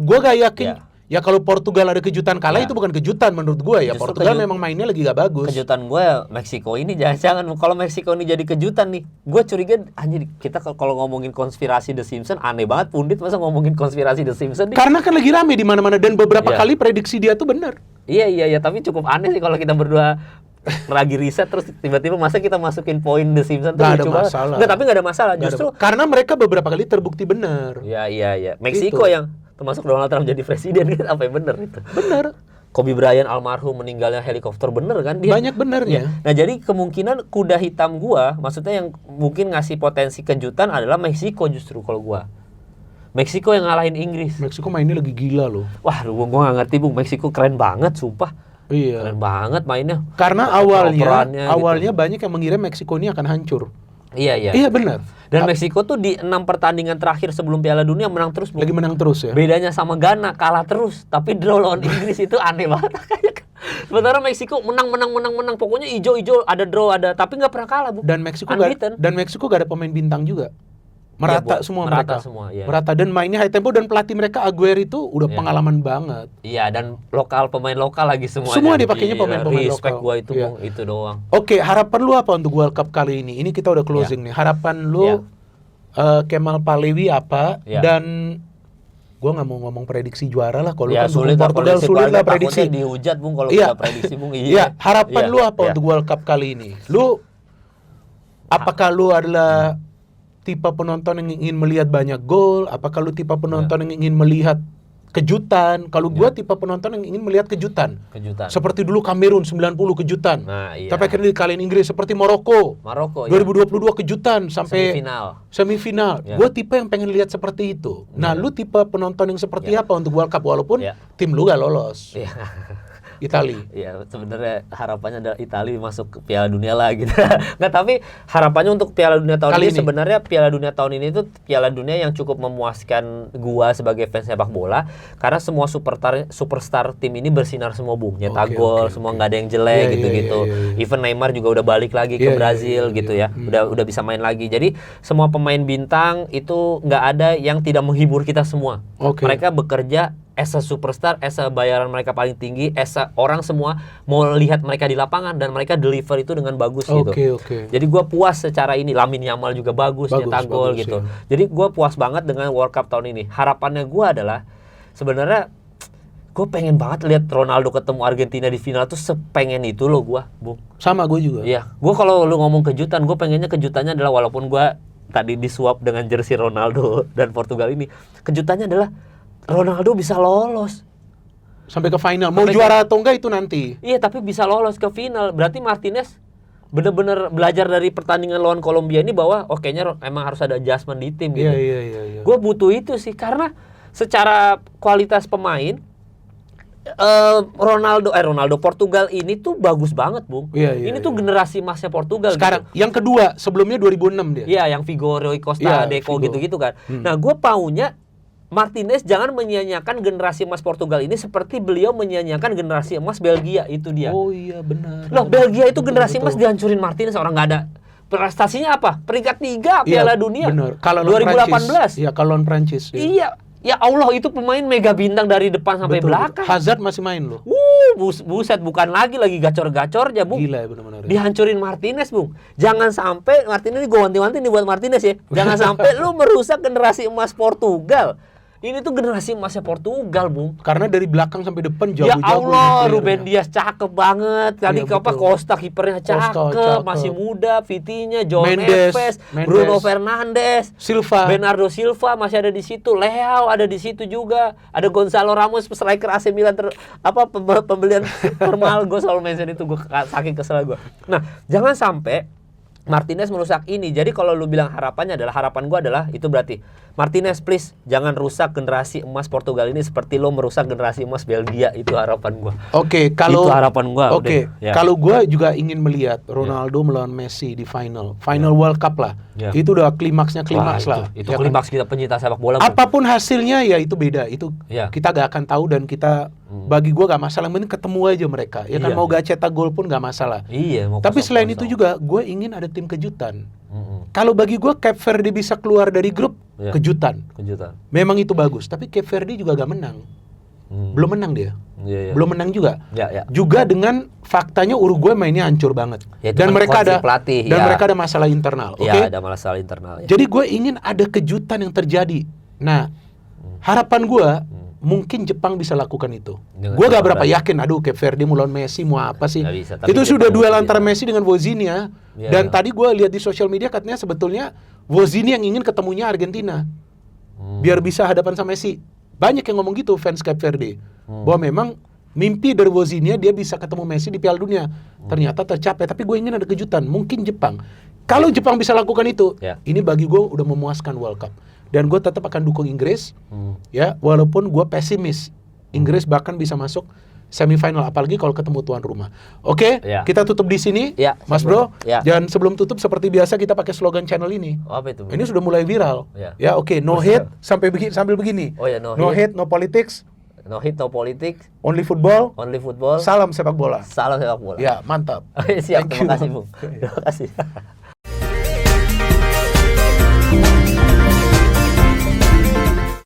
Gue gak yakin. Iya. Ya kalau Portugal ada kejutan kalah Iya. itu bukan kejutan menurut gue ya. Justru Portugal memang mainnya lagi gak bagus. Kejutan gue Meksiko ini jangan kalau Meksiko ini jadi kejutan nih, gue curiga anjir kita kalau ngomongin konspirasi The Simpsons aneh banget pundit masa ngomongin konspirasi The Simpsons nih. Karena kan lagi rame di mana-mana dan beberapa Iya. kali prediksi dia tuh benar. Iya tapi cukup aneh sih kalau kita berdua lagi riset terus tiba-tiba masa kita masukin poin The Simpsons tuh Nggak ada lucu banget. masalah. Nggak, tapi nggak ada masalah. Justru Karena mereka beberapa kali terbukti benar. Iya. Meksiko Gitu. yang termasuk Donald Trump jadi presiden kan apa yang bener itu. Benar. Kobe Bryant almarhum meninggalnya helikopter bener kan dia. Banyak benernya. Nah jadi kemungkinan kuda hitam gua, maksudnya yang mungkin ngasih potensi kejutan adalah Meksiko justru kalau gua. Meksiko yang ngalahin Inggris. Meksiko mainnya lagi gila loh. Wah, gua nggak ngerti Bung, Meksiko keren banget, sumpah. Iya. Keren banget mainnya. Karena Operannya awalnya gitu. banyak yang mengira Meksiko ini akan hancur. Iya. Iya benar. Dan Meksiko tuh di 6 pertandingan terakhir sebelum Piala Dunia menang terus, Bung. Lagi menang terus ya. Bedanya sama Ghana kalah terus, tapi draw lawan Inggris itu aneh banget. Sementara Meksiko menang. Pokoknya ijo-ijo ada draw ada, tapi nggak pernah kalah, Bu. Dan Meksiko Unbeaten. gak ada pemain bintang juga. Merata Iya, semua merata mereka. semua, iya. Merata dan mainnya high tempo dan pelatih mereka Aguero itu udah Iya. pengalaman banget. Iya, dan pemain lokal lagi semuanya. Semua dipakainya Gila, pemain-pemain respect lokal. gua itu, Iya. Bung, itu doang. Oke, harapan lu apa untuk World Cup kali ini? Ini kita udah closing nih. Harapan lu Iya. Kemal Palevi apa? Iya. Dan gua nggak mau ngomong prediksi juara lah. Kalau Ya kan sulit dukung Portugal sulit lah prediksi. Dihujat, Bung, kalau Iya. kita prediksi, Bung. Iya, harapan Iya, lu apa iya. untuk World Cup kali ini? Apakah lu adalah tipe penonton yang ingin melihat banyak gol? Apakah lu tipe penonton yang ingin melihat kejutan? Kalau gua tipe penonton yang ingin melihat kejutan. Kejutan. Seperti dulu Kamerun 90 kejutan. Nah, iya. Tapi akhirnya dikalahin Inggris seperti Maroko. Maroko, 2022 kejutan sampai semifinal. Ya. Gue tipe yang pengen lihat seperti itu. Nah, lu tipe penonton yang seperti apa untuk World Cup walaupun Ya. tim lu gak lolos? Iya. Itali. Iya, sebenarnya harapannya adalah Italia masuk ke Piala Dunia lah gitu. Nggak, tapi harapannya untuk Piala Dunia tahun Kali ini ini. sebenarnya Piala Dunia tahun ini itu Piala Dunia yang cukup memuaskan gua sebagai fans sepak bola karena semua superstar tim ini bersinar semua, Bung. Nyetak gol, semua nggak ada yang jelek Iya, gitu-gitu. iya. Even Neymar juga udah balik lagi ke Iya, Brazil iya, gitu iya. ya. Udah bisa main lagi. Jadi semua pemain bintang itu nggak ada yang tidak menghibur kita semua. Oke. Mereka bekerja as a superstar, as a bayaran mereka paling tinggi, as a orang semua mau lihat mereka di lapangan dan mereka deliver itu dengan bagus gitu. Oke. Jadi gue puas secara ini. Lamine Yamal juga bagus nyetak gol bagus, gitu. ya. Jadi gue puas banget dengan World Cup tahun ini. Harapannya gue adalah sebenarnya gue pengen banget lihat Ronaldo ketemu Argentina di final tuh sepengen itu loh gue, Bung. Sama gue juga. Iya, gue kalau lu ngomong kejutan, gue pengennya kejutannya adalah walaupun gue tadi disuap dengan jersey Ronaldo dan Portugal ini, kejutannya adalah Ronaldo bisa lolos. Sampai ke final. Mau juara atau enggak itu nanti. Iya, tapi bisa lolos ke final. Berarti Martinez bener-bener belajar dari pertandingan lawan Kolombia ini bahwa kayaknya emang harus ada adjustment di tim gitu. Iya. Gue butuh itu sih karena secara kualitas pemain Ronaldo Portugal ini tuh bagus banget, Bung. Iya, ini tuh generasi emasnya Portugal. Sekarang gitu. yang kedua, sebelumnya 2006 dia. Iya, yang Figo, Rui Costa, Deco Figo. gitu-gitu kan. Nah, gue paunya Martinez jangan menyia-nyiakan generasi emas Portugal ini seperti beliau menyia-nyiakan generasi emas Belgia, itu dia. Oh iya benar. Loh, Belgia itu generasi betul. emas dihancurin Martinez, orang nggak ada. Prestasinya apa? Peringkat 3 Piala Dunia. Benar. Kalau 2018. Iya, kalau lawan Prancis. Iya. Ya Allah, itu pemain mega bintang dari depan sampai belakang. Hazard masih main loh. Buset, bukan lagi gacor-gacornya, Bung. Gila ya benar-benar. Dihancurin Martinez, Bung. Jangan sampai Martinez, gue wanti-wanti nih buat Martinez ya. Jangan sampai lu merusak generasi emas Portugal. Ini tuh generasi emasnya Portugal, Bung. Karena dari belakang sampai depan Ya jago-jago. Allah, Ruben Dias cakep banget. Tadi Iya, apa betul. Costa kipernya Costa, cakep, cakep. masih muda, Vitinha, João Mendes, Neves, Mendes. Bruno Fernandes, Silva. Bernardo Silva masih ada di situ, Leao ada di situ juga, ada Gonzalo Ramos striker AC Milan pembelian termahal. Gue selalu mention itu, gue saking kesel gue. Nah, jangan sampai Martinez merusak ini. Jadi kalau lu bilang harapannya adalah, harapan gua adalah itu berarti Martinez please jangan rusak generasi emas Portugal ini seperti lo merusak generasi emas Belgia. Itu harapan gua. Oke, kalau itu harapan gua. Oke, udah. Ya. kalau gua juga ingin melihat Ronaldo melawan Messi di final World Cup lah. Ya. Itu udah klimaksnya Wah, lah. Itu ya kan? klimaks kita pencinta sepak bola. Bro. Apapun hasilnya ya itu beda. Itu Ya. kita gak akan tahu dan kita bagi gua gak masalah. Yang penting ketemu aja mereka. Ya kan Iya. mau gak cetak gol pun gak masalah. Iya. Mau Tapi selain kosong-kosong. itu juga gue ingin ada tim kejutan. Kalau bagi gue Cape Verde bisa keluar dari grup, Ya. kejutan. Kejutan. Memang itu bagus. Tapi Cape Verde juga gak menang. Belum menang dia. Iya, iya. Belum menang juga. Ya, ya. Juga dengan faktanya Uruguay mainnya hancur banget. Ya, itu dan kan mereka ada konflik pelatih, dan ya. mereka ada masalah internal. Oke. Ya, ada masalah internal. Ya. Jadi gue ingin ada kejutan yang terjadi. Nah, harapan gue mungkin Jepang bisa lakukan itu. Dengan Gue gak Jepang berapa lagi. yakin. Aduh, Cape Verde mau lawan Messi mau apa sih? Nggak bisa, tapi Itu Jepang sudah duel mungkin antara bisa. Messi dengan Wozniak. Ya. Dan tadi gue lihat di sosial media katanya sebetulnya Wozniak yang ingin ketemunya Argentina. Biar bisa hadapan sama Messi. Banyak yang ngomong gitu fans Cape Verde. Bahwa memang mimpi dari Wozniak dia bisa ketemu Messi di Piala Dunia. Ternyata tercapai. Tapi gue ingin ada kejutan. Mungkin Jepang. Kalau Jepang bisa lakukan itu, Ya. ini bagi gue udah memuaskan World Cup. Dan gue tetap akan dukung Inggris. Ya, walaupun gue pesimis. Inggris bahkan bisa masuk semifinal, apalagi kalau ketemu tuan rumah. Oke, Ya. kita tutup di sini, Ya, Mas Bro. ya. Dan sebelum tutup seperti biasa kita pakai slogan channel ini. Oh, apa itu? Bro? Ini sudah mulai viral. Ya. Ya, oke, no hate sampai sambil begini. Oh ya, no hate, no politics, No hit, no politics, only football. only football. Salam sepak bola. Salam sepak bola. Ya, mantap. Siap, Thank terima you. kasih, Bung. Terima kasih.